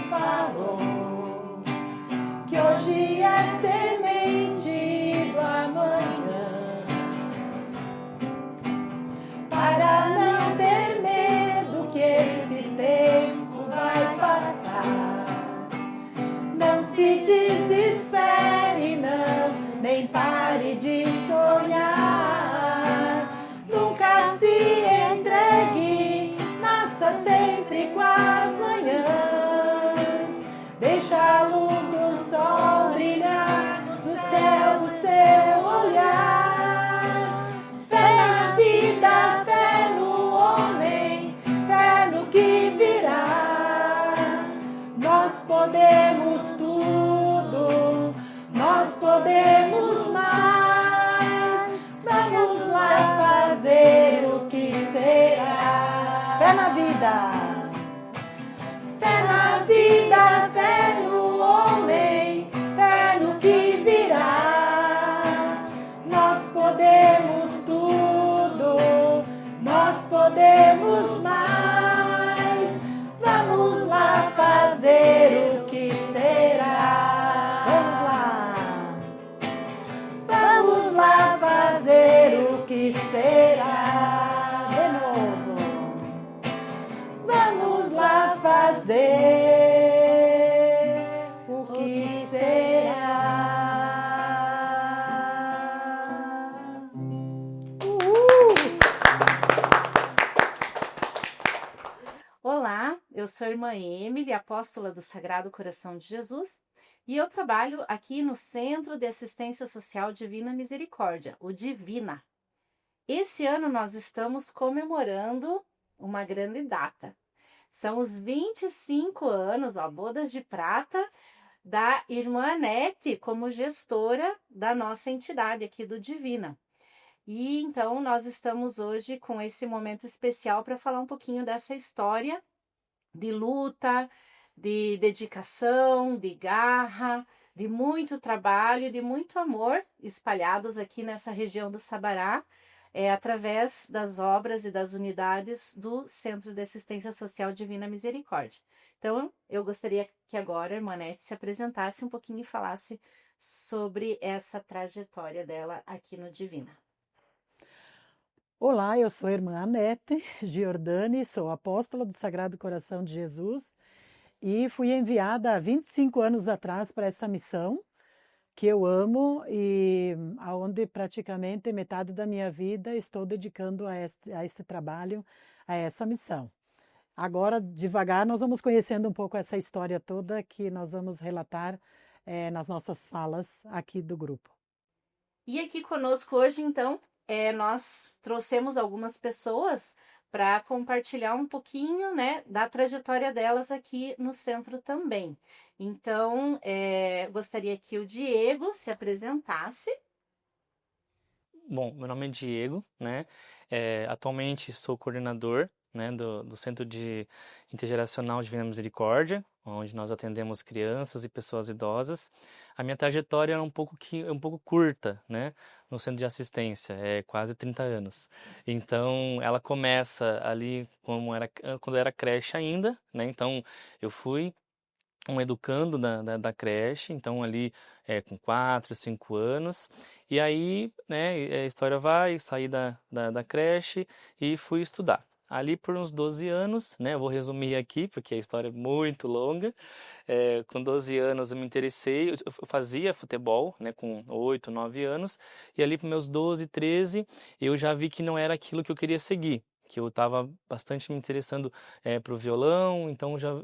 falou que hoje é semente do amanhã, para não ter medo que esse tempo vai passar. Não se desespere, não, nem pare de sonhar. Nunca se entregue, nasça sempre com as manhãs. Deixa a luz do sol brilhar no céu do seu olhar. Fé na vida, fé no homem, fé no que virá. Nós podemos tudo, nós podemos mais. Vamos lá fazer o que será. Fé na vida, fé na vida, fé no homem, fé no que virá. Nós podemos tudo, nós podemos mais. Vamos lá fazer o que será. Vamos lá fazer o que será. De novo. Vamos lá fazer o que será. Olá, eu sou a irmã Emily, apóstola do Sagrado Coração de Jesus, e eu trabalho aqui no Centro de Assistência Social Divina Misericórdia, o Divina. Esse ano nós estamos comemorando uma grande data. São os 25 anos, bodas de prata, da irmã Anete como gestora da nossa entidade aqui do Divina. E então nós estamos hoje com esse momento especial para falar um pouquinho dessa história de luta, de dedicação, de garra, de muito trabalho, de muito amor espalhados aqui nessa região do Sabará, através das obras e das unidades do Centro de Assistência Social Divina Misericórdia. Então, eu gostaria que agora a irmã Anete se apresentasse um pouquinho e falasse sobre essa trajetória dela aqui no Divina. Olá, eu sou a irmã Anete Giordani, sou apóstola do Sagrado Coração de Jesus e fui enviada há 25 anos atrás para essa missão que eu amo e aonde praticamente metade da minha vida estou dedicando a esse trabalho, a essa missão. Agora, devagar, nós vamos conhecendo um pouco essa história toda que nós vamos relatar nas nossas falas aqui do grupo. E aqui conosco hoje, então, nós trouxemos algumas pessoas para compartilhar um pouquinho, né, da trajetória delas aqui no centro também. Então, gostaria que o Diego se apresentasse. Bom, meu nome é Diego, né? Atualmente sou coordenador, né, do Centro de Intergeracional Divina Misericórdia, onde nós atendemos crianças e pessoas idosas. A minha trajetória é um pouco curta, né, no Centro de Assistência, quase 30 anos. Então, ela começa ali quando era creche ainda, né? Então, eu fui um educando da creche, então ali com 4, 5 anos, e aí, né, a história vai, saí da creche e fui estudar. Ali por uns 12 anos, né, eu vou resumir aqui, porque a história é muito longa. Com 12 anos eu me interessei, eu fazia futebol, né, com 8, 9 anos, e ali para meus 12, 13, eu já vi que não era aquilo que eu queria seguir, que eu estava bastante me interessando para o violão, então já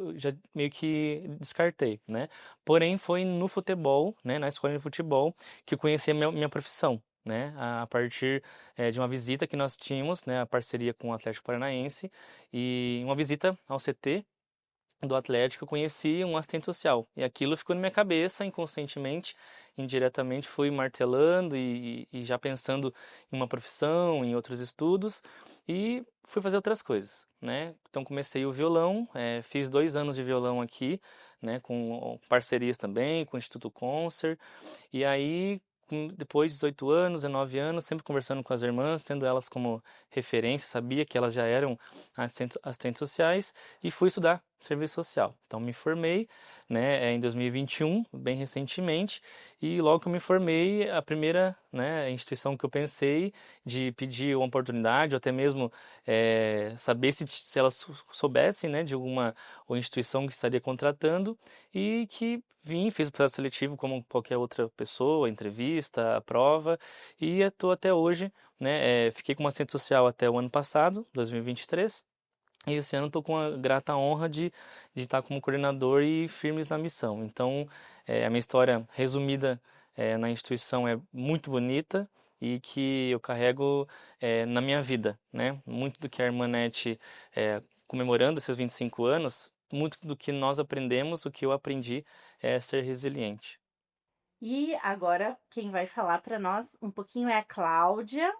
meio que descartei, né? Porém, foi no futebol, né, na escola de futebol, que eu conheci a minha profissão, né? A partir de uma visita que nós tínhamos, né, a parceria com o Atlético Paranaense, e uma visita ao CT do Atlético, eu conheci um assistente social. E aquilo ficou na minha cabeça, inconscientemente, indiretamente fui martelando e já pensando em uma profissão, em outros estudos, e fui fazer outras coisas, né? Então comecei o violão, fiz 2 anos de violão aqui, né, com parcerias também, com o Instituto Concert, e aí depois de 18 anos, 19 anos, sempre conversando com as irmãs, tendo elas como referência, sabia que elas já eram assistentes sociais, e fui estudar serviço social. Então, me formei, né, em 2021, bem recentemente, e logo que eu me formei, a primeira, né, instituição que eu pensei de pedir uma oportunidade, ou até mesmo saber se elas soubessem, né, de alguma ou instituição que estaria contratando, e que vim, fiz o processo seletivo como qualquer outra pessoa, entrevista, prova, e estou até hoje, né, fiquei com uma assistente social até o ano passado, 2023, e esse ano estou com a grata honra de estar como coordenador e firmes na missão. Então, a minha história resumida na instituição é muito bonita e que eu carrego na minha vida, né? Muito do que a irmã Nete, comemorando esses 25 anos, muito do que nós aprendemos, o que eu aprendi é ser resiliente. E agora quem vai falar para nós um pouquinho é a Cláudia,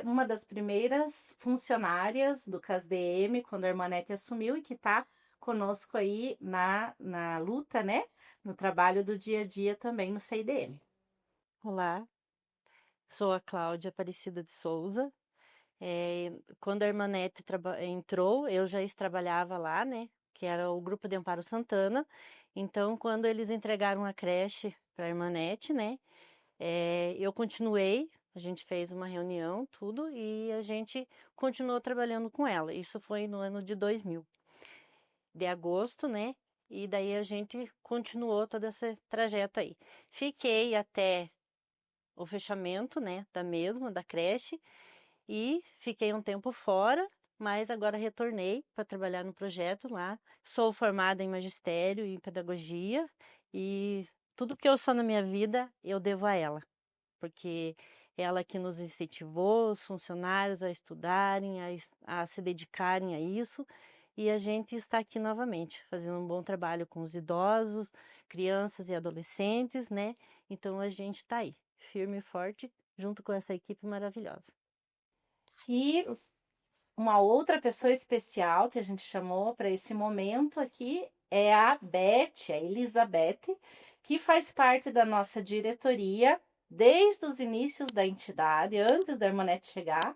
uma das primeiras funcionárias do CASDM, quando a irmã Nete assumiu, e que está conosco aí na luta, né? No trabalho do dia a dia também no CIDM. Olá, sou a Cláudia Aparecida de Souza. Quando a irmã Nete entrou, eu já trabalhava lá, né? Que era o Grupo de Amparo Santana. Então, quando eles entregaram a creche para a irmã Nete, né? Eu continuei, a gente fez uma reunião, tudo, e a gente continuou trabalhando com ela. Isso foi no ano de 2000, de agosto, né? E daí a gente continuou todo esse trajeto aí. Fiquei até o fechamento, né, da creche, e fiquei um tempo fora, mas agora retornei para trabalhar no projeto lá. Sou formada em magistério e em pedagogia, e tudo que eu sou na minha vida eu devo a ela, porque ela que nos incentivou, os funcionários, a estudarem, a se dedicarem a isso, e a gente está aqui novamente, fazendo um bom trabalho com os idosos, crianças e adolescentes, né? Então a gente está aí, firme e forte, junto com essa equipe maravilhosa. E uma outra pessoa especial que a gente chamou para esse momento aqui é a Beth, a Elizabeth, que faz parte da nossa diretoria desde os inícios da entidade, antes da irmã Nete chegar,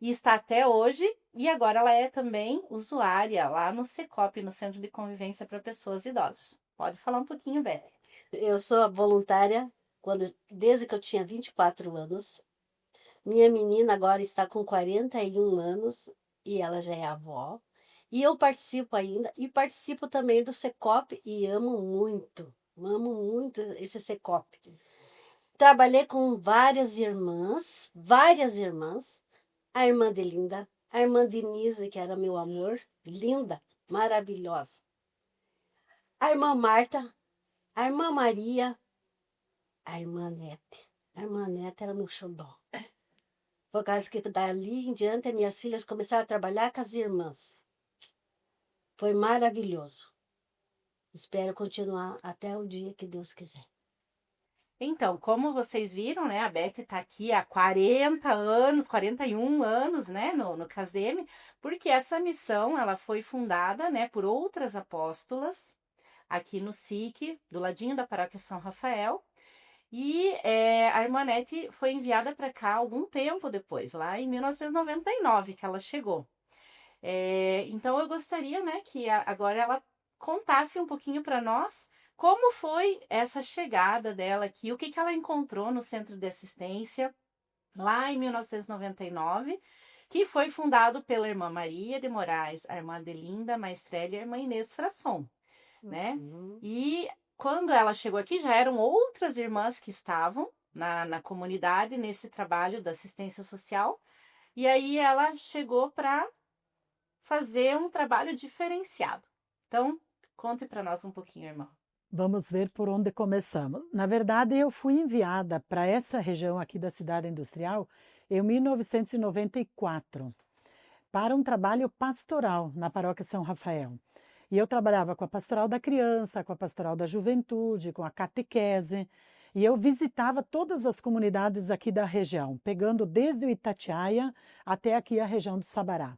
e está até hoje, e agora ela é também usuária lá no CECOP, no Centro de Convivência para Pessoas Idosas. Pode falar um pouquinho, Beth. Eu sou voluntária desde que eu tinha 24 anos. Minha menina agora está com 41 anos e ela já é avó. E eu participo ainda, e participo também do CECOP e amo muito esse CECOP. Trabalhei com várias irmãs, a irmã Delinda, a irmã Denise, que era meu amor, linda, maravilhosa, a irmã Marta, a irmã Maria, a irmã Nete. A irmã Nete era meu xodó. Por causa que dali em diante minhas filhas começaram a trabalhar com as irmãs. Foi maravilhoso. Espero continuar até o dia que Deus quiser. Então, como vocês viram, né, a Beth está aqui há 40 anos, 41 anos, né, no CASDM, porque essa missão, ela foi fundada, né, por outras apóstolas, aqui no SIC, do ladinho da Paróquia São Rafael, e a irmã Nete foi enviada para cá algum tempo depois, lá em 1999 que ela chegou. Então, eu gostaria, né, que agora ela contasse um pouquinho para nós como foi essa chegada dela aqui, o que ela encontrou no Centro de Assistência, lá em 1999, que foi fundado pela irmã Maria de Moraes, a irmã Delinda Maestrelli e a irmã Inês Frasson, né? Uhum. E quando ela chegou aqui, já eram outras irmãs que estavam na comunidade, nesse trabalho da assistência social, e aí ela chegou para fazer um trabalho diferenciado. Então, conte para nós um pouquinho, irmã. Vamos ver por onde começamos. Na verdade, eu fui enviada para essa região aqui da cidade industrial em 1994 para um trabalho pastoral na Paróquia São Rafael. E eu trabalhava com a pastoral da criança, com a pastoral da juventude, com a catequese, e eu visitava todas as comunidades aqui da região, pegando desde o Itatiaia até aqui a região do Sabará.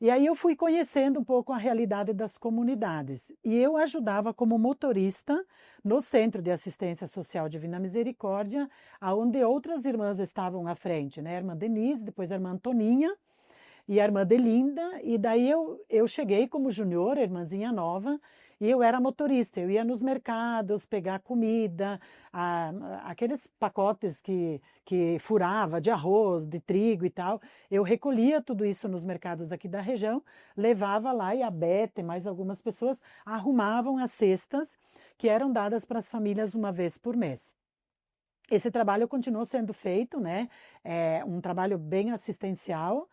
E aí eu fui conhecendo um pouco a realidade das comunidades. E eu ajudava como motorista no Centro de Assistência Social Divina Misericórdia, onde outras irmãs estavam à frente, né? A irmã Denise, depois a irmã Antoninha. e a irmã Delinda, e daí eu cheguei como junior, irmãzinha nova, e eu era motorista, eu ia nos mercados pegar comida, aqueles pacotes que furava de arroz, de trigo e tal, eu recolhia tudo isso nos mercados aqui da região, levava lá e a Bete, mais algumas pessoas, arrumavam as cestas que eram dadas para as famílias uma vez por mês. Esse trabalho continuou sendo feito, né? É um trabalho bem assistencial,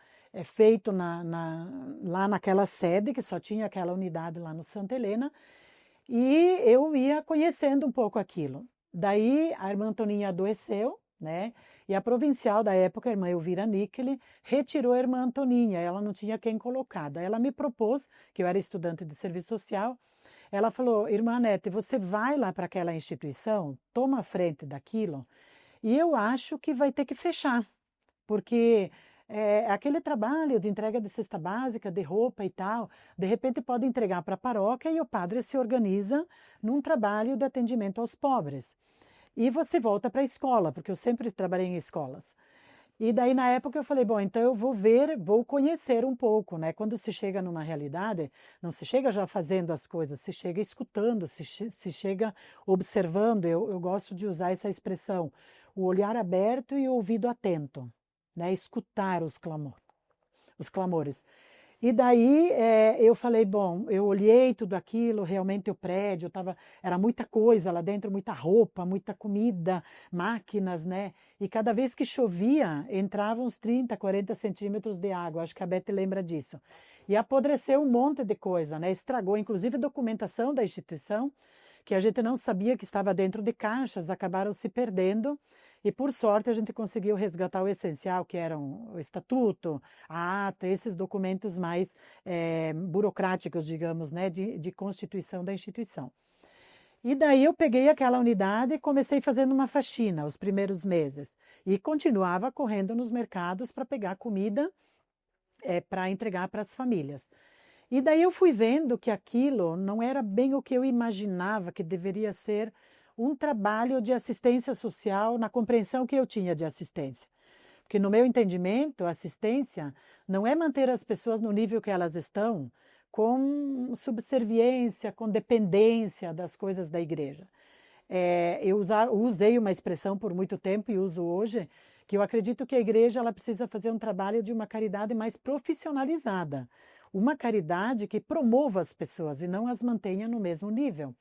feito lá naquela sede, que só tinha aquela unidade lá no Santa Helena, e eu ia conhecendo um pouco aquilo. Daí a irmã Antoninha adoeceu, né? E a provincial da época, a irmã Elvira Nickele, retirou a irmã Antoninha, ela não tinha quem colocar. Daí ela me propôs, que eu era estudante de serviço social, ela falou, irmã Anete, você vai lá para aquela instituição, toma a frente daquilo, e eu acho que vai ter que fechar, porque aquele trabalho de entrega de cesta básica, de roupa e tal, de repente pode entregar para a paróquia e o padre se organiza num trabalho de atendimento aos pobres. E você volta para a escola, porque eu sempre trabalhei em escolas. E daí, na época, eu falei, bom, então eu vou conhecer um pouco, né? Quando se chega numa realidade, não se chega já fazendo as coisas, se chega escutando, se chega observando. Eu gosto de usar essa expressão, o olhar aberto e o ouvido atento, né? Escutar os clamores. E daí eu falei, bom, eu olhei tudo aquilo, realmente o prédio era muita coisa lá dentro, muita roupa, muita comida, máquinas, né? E cada vez que chovia, entravam uns 30, 40 centímetros de água, acho que a Beth lembra disso. E apodreceu um monte de coisa, né? Estragou, inclusive, documentação da instituição, que a gente não sabia que estava dentro de caixas, acabaram se perdendo. E, por sorte, a gente conseguiu resgatar o essencial, que eram o estatuto, a ata, esses documentos mais burocráticos, digamos, né, de constituição da instituição. E daí eu peguei aquela unidade e comecei fazendo uma faxina os primeiros meses. E continuava correndo nos mercados para pegar comida para entregar para as famílias. E daí eu fui vendo que aquilo não era bem o que eu imaginava que deveria ser um trabalho de assistência social na compreensão que eu tinha de assistência. Porque no meu entendimento, assistência não é manter as pessoas no nível que elas estão, com subserviência, com dependência das coisas da igreja. Eu usei uma expressão por muito tempo e uso hoje, que eu acredito que a igreja ela precisa fazer um trabalho de uma caridade mais profissionalizada. Uma caridade que promova as pessoas e não as mantenha no mesmo nível.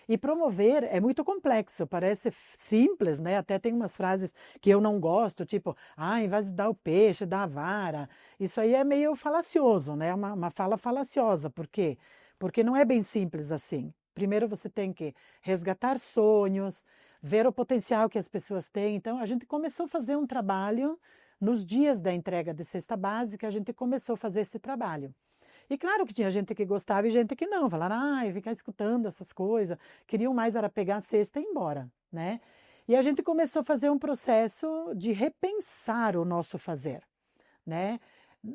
E promover é muito complexo, parece simples, né? Até tem umas frases que eu não gosto, tipo, em vez de dar o peixe, dá a vara. Isso aí é meio falacioso, né? Uma fala falaciosa. Por quê? Porque não é bem simples assim. Primeiro você tem que resgatar sonhos, ver o potencial que as pessoas têm. Então, a gente começou a fazer um trabalho, nos dias da entrega de cesta básica, a gente começou a fazer esse trabalho. E claro que tinha gente que gostava e gente que não, falaram, ficar escutando essas coisas, queriam mais era pegar a cesta e ir embora, né? E a gente começou a fazer um processo de repensar o nosso fazer, né?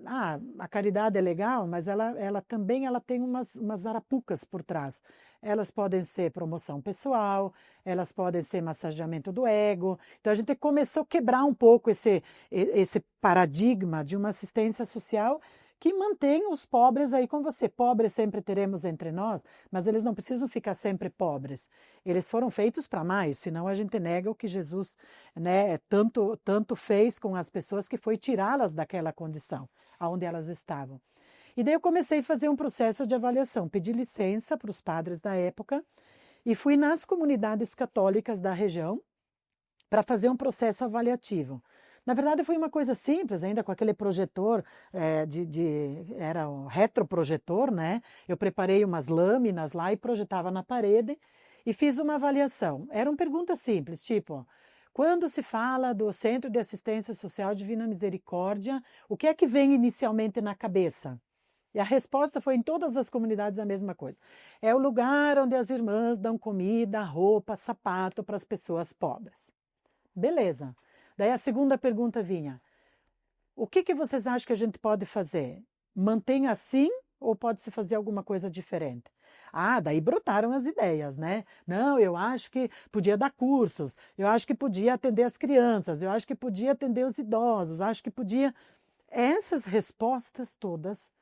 A caridade é legal, mas ela também tem umas arapucas por trás. Elas podem ser promoção pessoal, elas podem ser massageamento do ego. Então a gente começou a quebrar um pouco esse paradigma de uma assistência social que mantém os pobres aí com você. Pobres sempre teremos entre nós, mas eles não precisam ficar sempre pobres. Eles foram feitos para mais, senão a gente nega o que Jesus, né, tanto fez com as pessoas, que foi tirá-las daquela condição onde elas estavam. E daí eu comecei a fazer um processo de avaliação, pedi licença para os padres da época e fui nas comunidades católicas da região para fazer um processo avaliativo. Na verdade, foi uma coisa simples, ainda com aquele projetor, era um retroprojetor, né? Eu preparei umas lâminas lá e projetava na parede e fiz uma avaliação. Eram perguntas simples, tipo, quando se fala do Centro de Assistência Social Divina Misericórdia, o que é que vem inicialmente na cabeça? E a resposta foi em todas as comunidades a mesma coisa. É o lugar onde as irmãs dão comida, roupa, sapato para as pessoas pobres. Beleza. Daí a segunda pergunta vinha, o que vocês acham que a gente pode fazer? Mantém assim ou pode-se fazer alguma coisa diferente? Daí brotaram as ideias, né? Não, eu acho que podia dar cursos, eu acho que podia atender as crianças, eu acho que podia atender os idosos, acho que podia... essas respostas todas,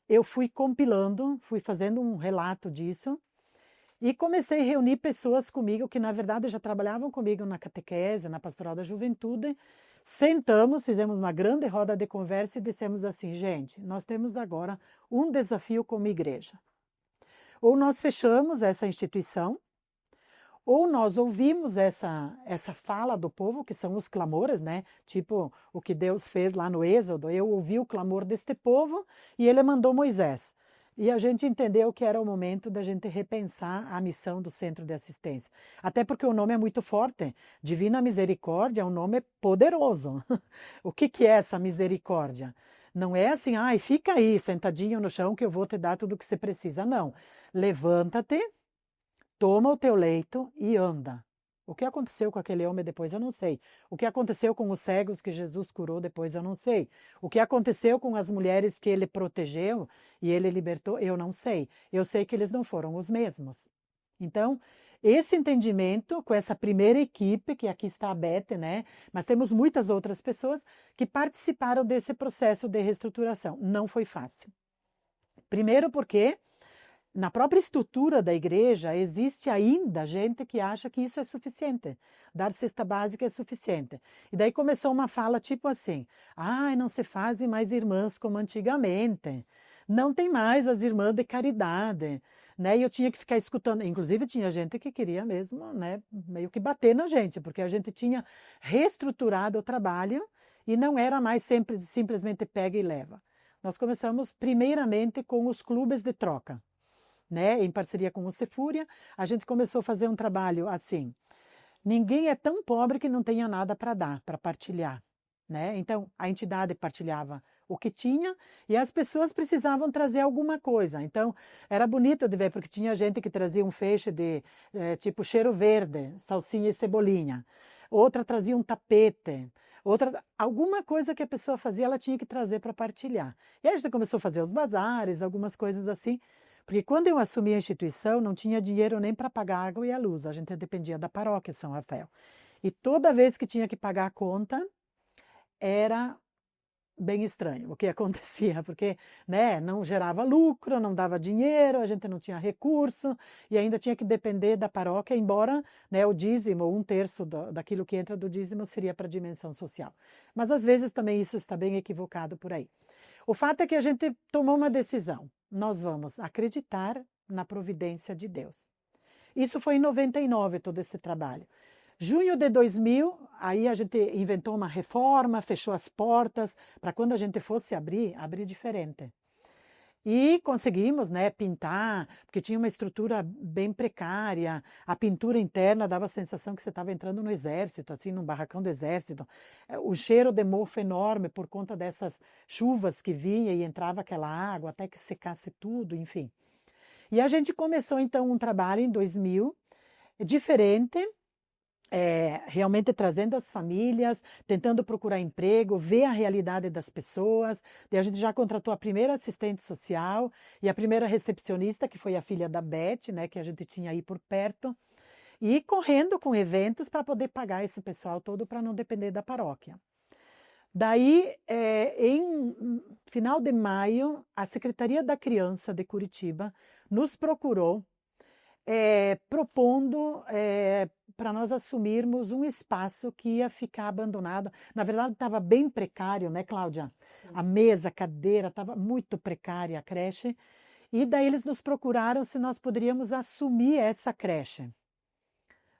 eu fui compilando, fui fazendo um relato disso, e comecei a reunir pessoas comigo que, na verdade, já trabalhavam comigo na catequese, na pastoral da juventude. Sentamos, fizemos uma grande roda de conversa e dissemos assim, gente, nós temos agora um desafio como igreja. Ou nós fechamos essa instituição, ou nós ouvimos essa fala do povo, que são os clamores, né? Tipo o que Deus fez lá no Êxodo. Eu ouvi o clamor deste povo e ele mandou Moisés. E a gente entendeu que era o momento da gente repensar a missão do Centro de Assistência. Até porque o nome é muito forte. Divina Misericórdia é um nome poderoso. O que é essa misericórdia? Não é assim, ai, fica aí sentadinho no chão que eu vou te dar tudo o que você precisa. Não. Levanta-te, toma o teu leito e anda. O que aconteceu com aquele homem depois eu não sei. O que aconteceu com os cegos que Jesus curou depois eu não sei. O que aconteceu com as mulheres que ele protegeu e ele libertou, eu não sei. Eu sei que eles não foram os mesmos. Então, esse entendimento com essa primeira equipe, que aqui está a Beth, né? Mas temos muitas outras pessoas que participaram desse processo de reestruturação. Não foi fácil. Primeiro porque na própria estrutura da igreja, existe ainda gente que acha que isso é suficiente. Dar cesta básica é suficiente. E daí começou uma fala tipo assim, não se fazem mais irmãs como antigamente. Não tem mais as irmãs de caridade. Né? E eu tinha que ficar escutando. Inclusive, tinha gente que queria mesmo, né, meio que bater na gente, porque a gente tinha reestruturado o trabalho e não era mais sempre, simplesmente pega e leva. Nós começamos primeiramente com os clubes de troca. Né, em parceria com o Cefúria, a gente começou a fazer um trabalho assim. Ninguém é tão pobre que não tenha nada para dar, para partilhar. Né? Então, a entidade partilhava o que tinha e as pessoas precisavam trazer alguma coisa. Então, era bonito de ver, porque tinha gente que trazia um feixe de tipo cheiro verde, salsinha e cebolinha. Outra trazia um tapete. Outra, alguma coisa que a pessoa fazia, ela tinha que trazer para partilhar. E aí a gente começou a fazer os bazares, algumas coisas assim. Porque quando eu assumi a instituição, não tinha dinheiro nem para pagar a água e a luz. A gente dependia da paróquia São Rafael. E toda vez que tinha que pagar a conta, era bem estranho o que acontecia. Porque né, não gerava lucro, não dava dinheiro, a gente não tinha recurso e ainda tinha que depender da paróquia, embora né, o dízimo, 1/3 daquilo que entra do dízimo, seria para a dimensão social. Mas às vezes também isso está bem equivocado por aí. O fato é que a gente tomou uma decisão. Nós vamos acreditar na providência de Deus. Isso foi em 99, todo esse trabalho. Junho de 2000, aí a gente inventou uma reforma, fechou as portas, para quando a gente fosse abrir diferente. E conseguimos né, pintar, porque tinha uma estrutura bem precária. A pintura interna dava a sensação que você estava entrando no exército, assim, num barracão do exército. O cheiro de mofo enorme por conta dessas chuvas que vinha e entrava aquela água até que secasse tudo, enfim. E a gente começou, então, um trabalho em 2000, diferente, realmente trazendo as famílias, tentando procurar emprego, ver a realidade das pessoas. Daí a gente já contratou a primeira assistente social e a primeira recepcionista, que foi a filha da Beth, né, que a gente tinha aí por perto, e correndo com eventos para poder pagar esse pessoal todo para não depender da paróquia. Daí, em final de maio, a Secretaria da Criança de Curitiba nos procurou propondo para nós assumirmos um espaço que ia ficar abandonado. Na verdade, estava bem precário, né, Cláudia? Sim. A mesa, a cadeira, estava muito precária a creche. E daí eles nos procuraram se nós poderíamos assumir essa creche.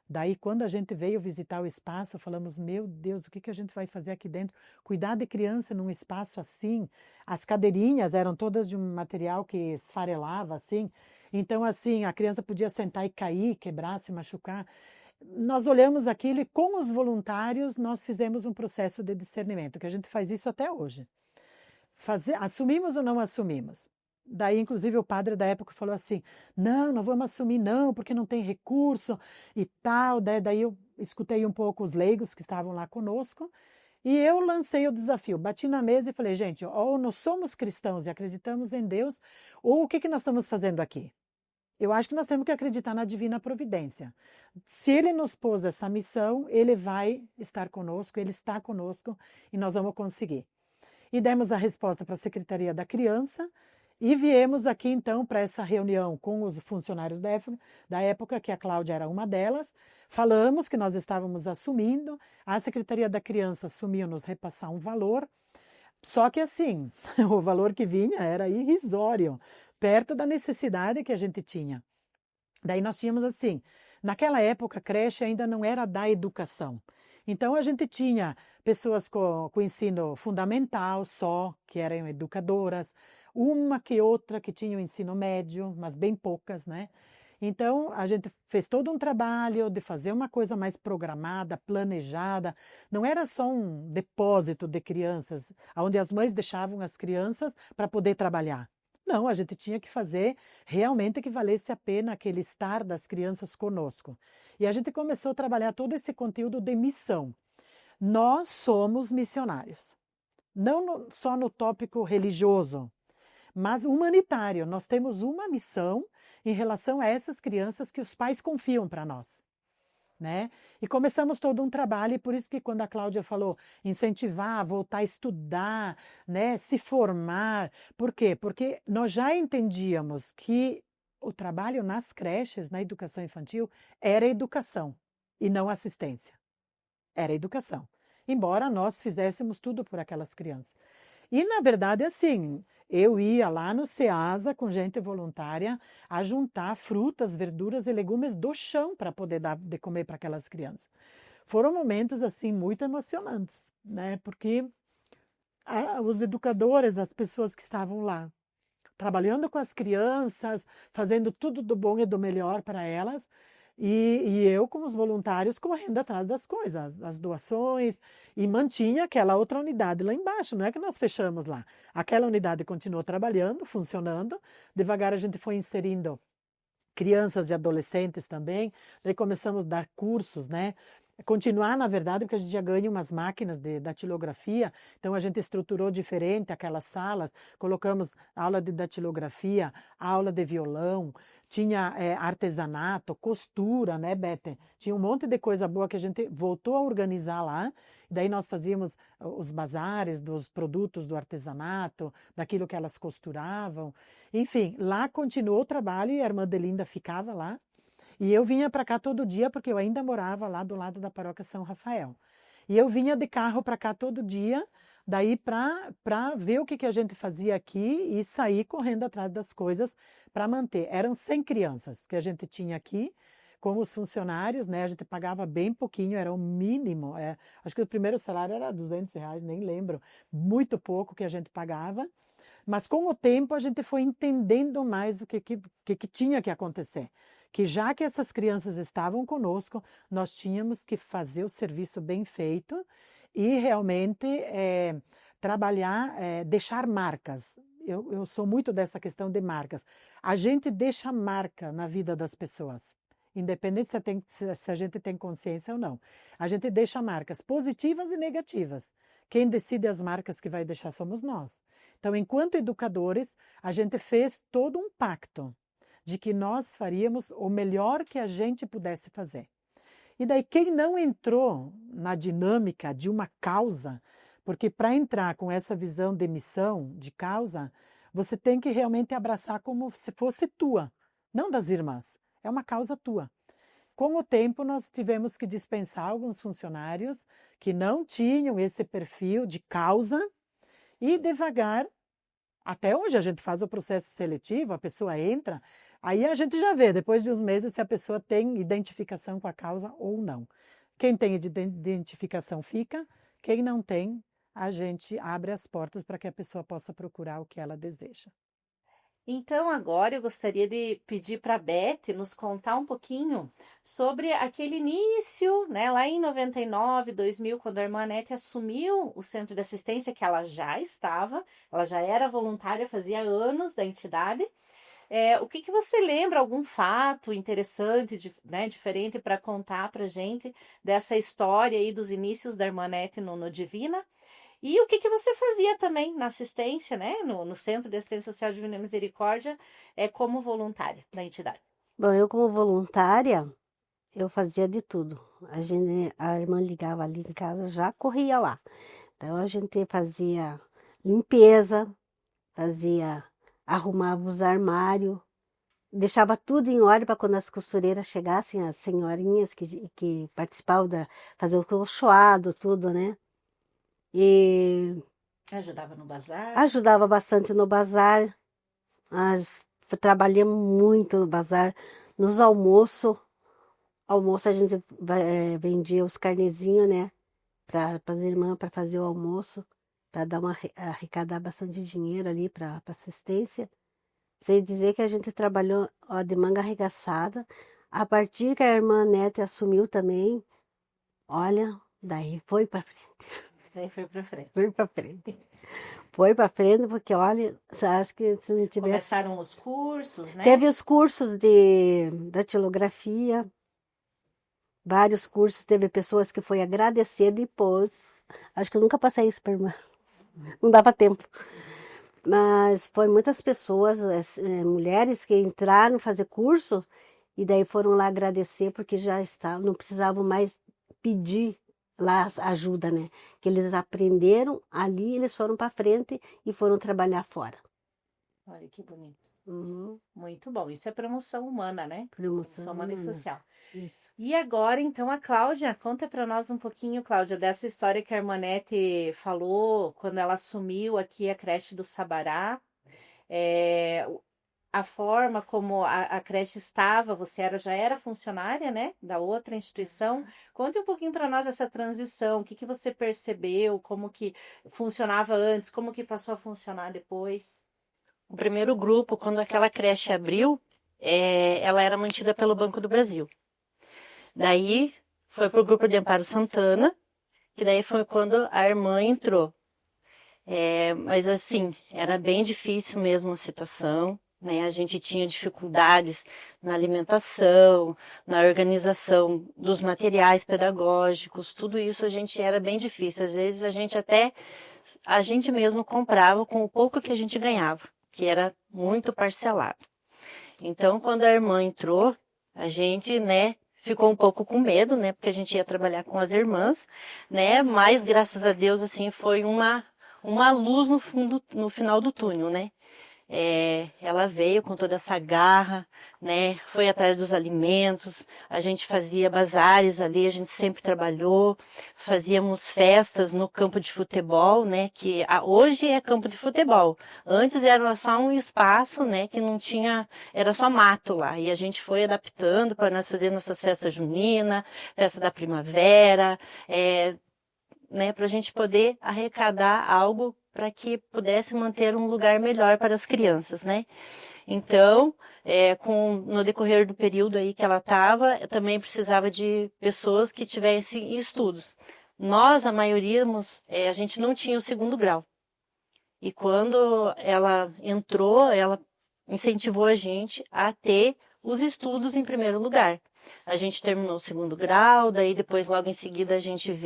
Daí, quando a gente veio visitar o espaço, falamos, meu Deus, o que a gente vai fazer aqui dentro? Cuidar de criança num espaço assim. As cadeirinhas eram todas de um material que esfarelava, assim. Então, assim, a criança podia sentar e cair, quebrar, se machucar. Nós olhamos aquilo e, com os voluntários, nós fizemos um processo de discernimento, que a gente faz isso até hoje. Assumimos ou não assumimos? Daí, inclusive, o padre da época falou assim, não vamos assumir não, porque não tem recurso e tal. Daí eu escutei um pouco os leigos que estavam lá conosco e eu lancei o desafio, bati na mesa e falei, gente, ou nós somos cristãos e acreditamos em Deus, ou o que nós estamos fazendo aqui? Eu acho que nós temos que acreditar na divina providência. Se Ele nos pôs essa missão, Ele vai estar conosco, Ele está conosco e nós vamos conseguir. e demos a resposta para a Secretaria da Criança e viemos aqui então para essa reunião com os funcionários da época, que a Cláudia era uma delas. Falamos que nós estávamos assumindo, a Secretaria da Criança assumiu nos repassar um valor, só que assim, o valor que vinha era irrisório, perto da necessidade que a gente tinha. Daí nós tínhamos assim, naquela época a creche ainda não era da educação. Então a gente tinha pessoas com ensino fundamental só, que eram educadoras, uma que outra que tinha o ensino médio, mas bem poucas, né? Então a gente fez todo um trabalho de fazer uma coisa mais programada, planejada. Não era só um depósito de crianças, onde as mães deixavam as crianças para poder trabalhar. Não, a gente tinha que fazer realmente que valesse a pena aquele estar das crianças conosco. E a gente começou a trabalhar todo esse conteúdo de missão. Nós somos missionários. Não só no tópico religioso, mas humanitário. Nós temos uma missão em relação a essas crianças que os pais confiam para nós. Né? E começamos todo um trabalho, e por isso que quando a Cláudia falou incentivar, voltar a estudar, né, se formar, por quê? Porque nós já entendíamos que o trabalho nas creches, na educação infantil, era educação e não assistência. Era educação. Embora nós fizéssemos tudo por aquelas crianças. E, na verdade, assim, eu ia lá no SEASA com gente voluntária a juntar frutas, verduras e legumes do chão para poder dar de comer para aquelas crianças. Foram momentos, assim, muito emocionantes, né? Porque os educadores, as pessoas que estavam lá, trabalhando com as crianças, fazendo tudo do bom e do melhor para elas, e eu, como os voluntários, correndo atrás das coisas, as doações, e mantinha aquela outra unidade lá embaixo. Não é que nós fechamos lá. Aquela unidade continuou trabalhando, funcionando. Devagar a gente foi inserindo crianças e adolescentes também. Daí começamos a dar cursos, né? Continuar, na verdade, porque a gente já ganha umas máquinas de datilografia, então a gente estruturou diferente aquelas salas, colocamos aula de datilografia, aula de violão, tinha artesanato, costura, né, Bete? Tinha um monte de coisa boa que a gente voltou a organizar lá, daí nós fazíamos os bazares dos produtos do artesanato, daquilo que elas costuravam, enfim, lá continuou o trabalho e a irmã Delinda ficava lá. E eu vinha para cá todo dia, porque eu ainda morava lá do lado da paróquia São Rafael. E eu vinha de carro para cá todo dia, daí para ver o que a gente fazia aqui e sair correndo atrás das coisas para manter. Eram 100 crianças que a gente tinha aqui, com os funcionários, né? A gente pagava bem pouquinho, era o mínimo. Acho que o primeiro salário era R$ 200, nem lembro. Muito pouco que a gente pagava. Mas com o tempo a gente foi entendendo mais o que tinha que acontecer. Que já que essas crianças estavam conosco, nós tínhamos que fazer o serviço bem feito e realmente trabalhar, deixar marcas. Eu sou muito dessa questão de marcas. A gente deixa marca na vida das pessoas, independente se a gente tem consciência ou não. A gente deixa marcas positivas e negativas. Quem decide as marcas que vai deixar somos nós. Então, enquanto educadores, a gente fez todo um pacto de que nós faríamos o melhor que a gente pudesse fazer. E daí, quem não entrou na dinâmica de uma causa, porque para entrar com essa visão de missão, de causa, você tem que realmente abraçar como se fosse tua, não das irmãs, é uma causa tua. Com o tempo, nós tivemos que dispensar alguns funcionários que não tinham esse perfil de causa e devagar, até hoje a gente faz o processo seletivo, a pessoa entra, aí a gente já vê, depois de uns meses, se a pessoa tem identificação com a causa ou não. Quem tem identificação fica, quem não tem, a gente abre as portas para que a pessoa possa procurar o que ela deseja. Então, agora eu gostaria de pedir para a Beth nos contar um pouquinho sobre aquele início, né, lá em 99, 2000, quando a irmã Anete assumiu o centro de assistência, que ela já era voluntária, fazia anos da entidade. O que você lembra, algum fato interessante, né, diferente para contar para gente dessa história aí dos inícios da irmã Anete no Divina? E o que você fazia também na assistência, né, no Centro de Assistência Social Divina Misericórdia, como voluntária da entidade? Bom, eu como voluntária, eu fazia de tudo. A irmã ligava ali em casa, já corria lá. Então a gente fazia limpeza, arrumava os armários, deixava tudo em ordem para quando as costureiras chegassem, as senhorinhas que participavam fazer o colchoado, tudo, né? E Ajudava no bazar? ajudava bastante no bazar. Trabalhamos muito no bazar, nos almoços. Almoço a gente vendia os carnezinhos, né? Para as irmãs, para fazer o almoço, para arrecadar bastante dinheiro ali para assistência. Sei dizer que a gente trabalhou de manga arregaçada. A partir que a irmã Neta assumiu também, olha, daí foi para frente. Daí foi pra frente. Foi para frente. Foi para frente, porque olha, você acha que se não tivesse. Começaram os cursos, né? Teve os cursos da datilografia, vários cursos, teve pessoas que foi agradecer depois. Acho que eu nunca passei isso para irmã. Não dava tempo. Mas foi muitas pessoas, mulheres que entraram fazer curso e daí foram lá agradecer porque já estavam, não precisavam mais pedir lá ajuda, né? Que eles aprenderam ali, eles foram para frente e foram trabalhar fora. Olha que bonito. Uhum. Muito bom. Isso é promoção humana, né? Promoção humana e humana. social. Isso. E agora, então, a Cláudia, conta para nós um pouquinho, Cláudia, dessa história que a irmã Nete falou quando ela assumiu aqui a creche do Sabará. A forma como a creche estava, já era funcionária, né, da outra instituição. Conte um pouquinho para nós essa transição, o que você percebeu, como que funcionava antes, como que passou a funcionar depois. O primeiro grupo, quando aquela creche abriu, ela era mantida pelo Banco do Brasil. Daí foi para o grupo de Amparo Santana, que daí foi quando a irmã entrou. Mas assim, era bem difícil mesmo a situação, né? A gente tinha dificuldades na alimentação, na organização dos materiais pedagógicos, tudo isso era bem difícil. Às vezes a gente mesmo comprava com o pouco que a gente ganhava, que era muito parcelado. Então, quando a irmã entrou, a gente, né, ficou um pouco com medo, né, porque a gente ia trabalhar com as irmãs, né, mas graças a Deus, assim, foi uma luz no final do túnel, né. Ela veio com toda essa garra, né, foi atrás dos alimentos, a gente fazia bazares ali, a gente sempre trabalhou, fazíamos festas no campo de futebol, né, que hoje é campo de futebol, antes era só um espaço, né, que não tinha, era só mato lá, e a gente foi adaptando para nós fazer nossas festas juninas, festa da primavera, né, para a gente poder arrecadar algo para que pudesse manter um lugar melhor para as crianças, né? Então, no decorrer do período aí que ela estava, eu também precisava de pessoas que tivessem estudos. Nós, a maioria, a gente não tinha o segundo grau. E quando ela entrou, ela incentivou a gente a ter os estudos em primeiro lugar. A gente terminou o segundo grau, daí depois logo em seguida a gente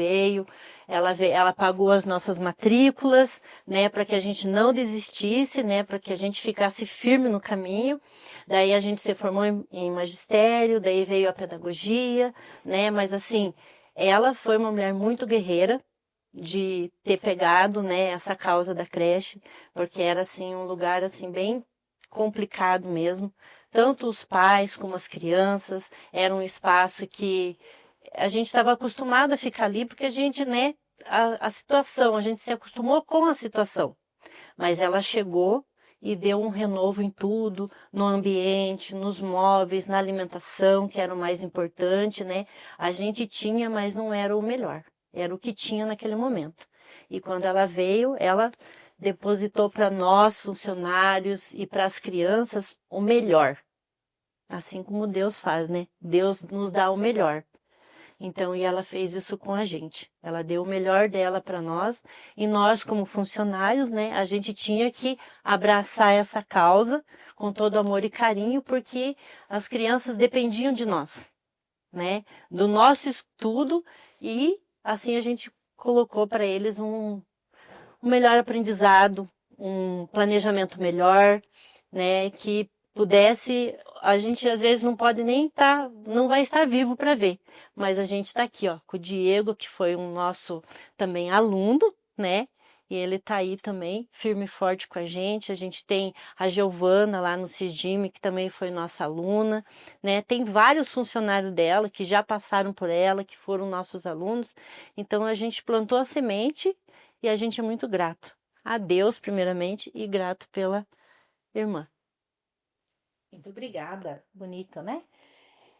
ela pagou as nossas matrículas, né, para que a gente não desistisse, né, para que a gente ficasse firme no caminho. Daí a gente se formou em magistério, daí veio a pedagogia, né, mas assim, ela foi uma mulher muito guerreira de ter pegado, né, essa causa da creche, porque era assim um lugar assim bem complicado mesmo. Tanto os pais como as crianças, era um espaço que a gente estava acostumado a ficar ali, porque a gente, né, a situação, a gente se acostumou com a situação. Mas ela chegou e deu um renovo em tudo, no ambiente, nos móveis, na alimentação, que era o mais importante, né? A gente tinha, mas não era o melhor, era o que tinha naquele momento. E quando ela veio, ela depositou para nós, funcionários, e para as crianças, o melhor. Assim como Deus faz, né? Deus nos dá o melhor. Então, e ela fez isso com a gente. Ela deu o melhor dela para nós. E nós, como funcionários, né? A gente tinha que abraçar essa causa com todo amor e carinho, porque as crianças dependiam de nós, né? Do nosso estudo, e assim a gente colocou para eles um melhor aprendizado, um planejamento melhor, né, que pudesse, a gente às vezes não pode nem não vai estar vivo para ver, mas a gente está aqui, ó, com o Diego, que foi um nosso também aluno, né, e ele tá aí também, firme e forte com a gente tem a Giovana lá no Cisgime, que também foi nossa aluna, né? Tem vários funcionários dela que já passaram por ela, que foram nossos alunos, então a gente plantou a semente e a gente é muito grato a Deus, primeiramente, e grato pela irmã. Muito obrigada. Bonito, né?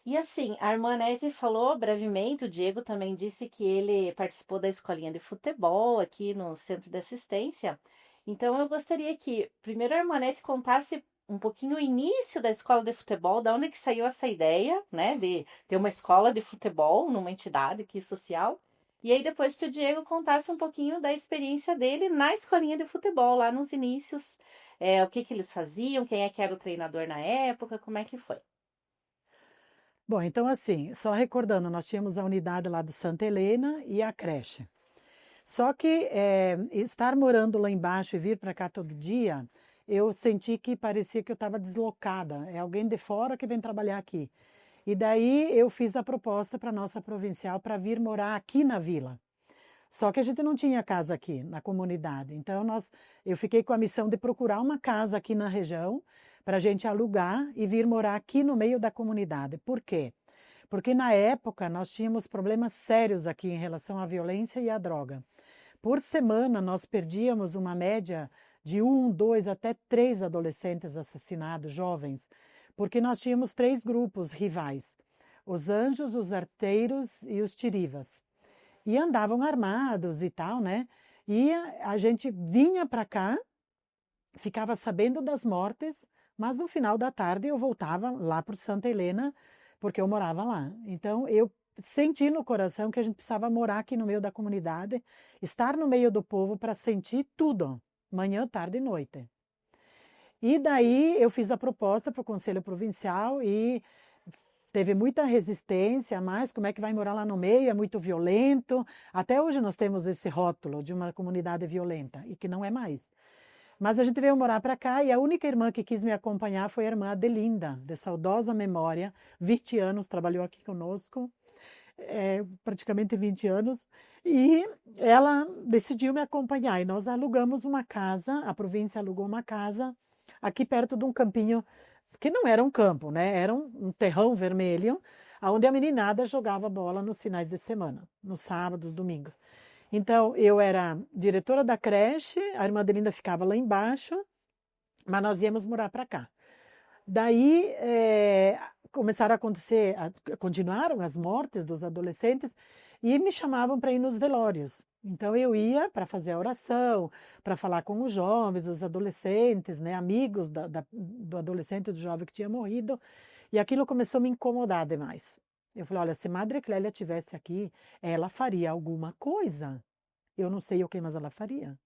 E assim, a irmã Nete falou brevemente, o Diego também disse que ele participou da escolinha de futebol aqui no Centro de Assistência. Então eu gostaria que primeiro a irmã Nete contasse um pouquinho o início da escola de futebol, da onde que saiu essa ideia, né, de ter uma escola de futebol numa entidade aqui social. E aí depois que o Diego contasse um pouquinho da experiência dele na escolinha de futebol, lá nos inícios, o que que eles faziam, quem é que era o treinador na época, como é que foi. Bom, então assim, só recordando, nós tínhamos a unidade lá do Santa Helena e a creche. Só que estar morando lá embaixo e vir para cá todo dia, eu senti que parecia que eu estava deslocada. É alguém de fora que vem trabalhar aqui. E daí eu fiz a proposta para a nossa provincial para vir morar aqui na vila. Só que a gente não tinha casa aqui na comunidade. Então eu fiquei com a missão de procurar uma casa aqui na região para a gente alugar e vir morar aqui no meio da comunidade. Por quê? Porque na época nós tínhamos problemas sérios aqui em relação à violência e à droga. Por semana nós perdíamos uma média de 1, 2 até 3 adolescentes assassinados, jovens, porque nós tínhamos 3 grupos rivais: os anjos, os arteiros e os tirivas. E andavam armados e tal, né? E a gente vinha para cá, ficava sabendo das mortes, mas no final da tarde eu voltava lá para Santa Helena, porque eu morava lá. Então eu senti no coração que a gente precisava morar aqui no meio da comunidade, estar no meio do povo para sentir tudo, manhã, tarde e noite. E daí eu fiz a proposta para o Conselho Provincial e teve muita resistência, mas como é que vai morar lá no meio? É muito violento. Até hoje nós temos esse rótulo de uma comunidade violenta, e que não é mais. Mas a gente veio morar para cá e a única irmã que quis me acompanhar foi a irmã Adelinda, de saudosa memória, 20 anos, trabalhou aqui conosco, praticamente 20 anos, e ela decidiu me acompanhar. E nós alugamos uma casa, a província alugou uma casa aqui perto de um campinho, que não era um campo, né? Era um terrão vermelho, onde a meninada jogava bola nos finais de semana, nos sábados, domingos. Então, eu era diretora da creche, a irmã Adelinda ficava lá embaixo, mas nós íamos morar para cá. Daí, começaram a acontecer, continuaram as mortes dos adolescentes e me chamavam para ir nos velórios. Então, eu ia para fazer a oração, para falar com os jovens, os adolescentes, né, amigos do adolescente e do jovem que tinha morrido, e aquilo começou a me incomodar demais. Eu falei, olha, se Madre Clélia estivesse aqui, ela faria alguma coisa. Eu não sei o que, mas ela faria.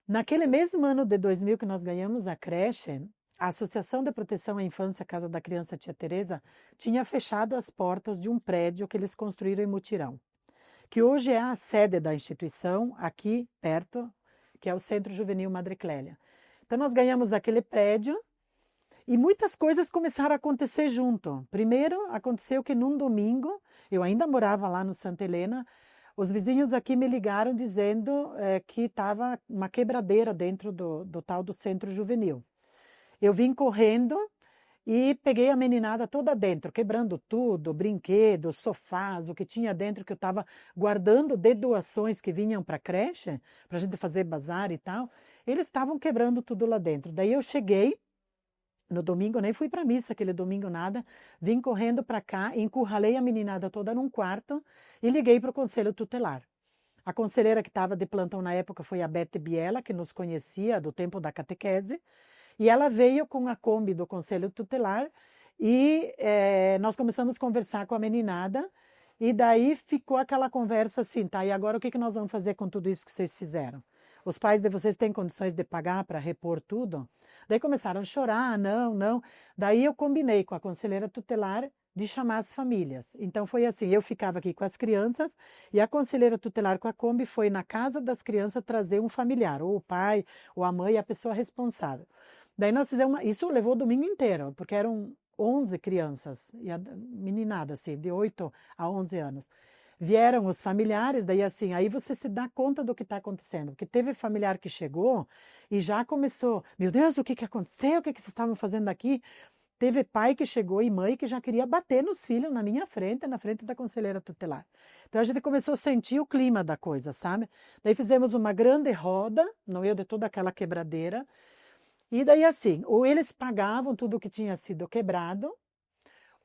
Naquele mesmo ano de 2000 que nós ganhamos a creche, a Associação de Proteção à Infância Casa da Criança Tia Teresa tinha fechado as portas de um prédio que eles construíram em Mutirão, que hoje é a sede da instituição, aqui perto, que é o Centro Juvenil Madre Clélia. Então nós ganhamos aquele prédio e muitas coisas começaram a acontecer junto. Primeiro, aconteceu que num domingo, eu ainda morava lá no Santa Helena, os vizinhos aqui me ligaram dizendo que estava uma quebradeira dentro do tal do Centro Juvenil. Eu vim correndo e peguei a meninada toda dentro, quebrando tudo, brinquedos, sofás, o que tinha dentro que eu estava guardando de doações que vinham para a creche, para a gente fazer bazar e tal. Eles estavam quebrando tudo lá dentro. Daí eu cheguei, no domingo, nem fui para missa aquele domingo nada, vim correndo para cá, encurralei a meninada toda num quarto e liguei para o Conselho Tutelar. A conselheira que estava de plantão na época foi a Bete Biela, que nos conhecia do tempo da catequese, e ela veio com a Kombi do Conselho Tutelar e nós começamos a conversar com a meninada e daí ficou aquela conversa assim, tá, e agora o que nós vamos fazer com tudo isso que vocês fizeram? Os pais de vocês têm condições de pagar para repor tudo? Daí começaram a chorar, não. Daí eu combinei com a conselheira tutelar de chamar as famílias. Então foi assim, eu ficava aqui com as crianças e a conselheira tutelar com a Kombi foi na casa das crianças trazer um familiar, ou o pai, ou a mãe, a pessoa responsável. Daí nós fizemos, isso levou o domingo inteiro, porque eram 11 crianças, e a meninada assim, de 8 a 11 anos. vieram os familiares, daí assim, aí você se dá conta do que está acontecendo, porque teve familiar que chegou e já começou, meu Deus, o que que aconteceu? O que que vocês estavam fazendo aqui? Teve pai que chegou e mãe que já queria bater nos filhos na minha frente, na frente da conselheira tutelar. Então a gente começou a sentir o clima da coisa, sabe? Daí fizemos uma grande roda, no meio de toda aquela quebradeira, e daí assim, ou eles pagavam tudo que tinha sido quebrado,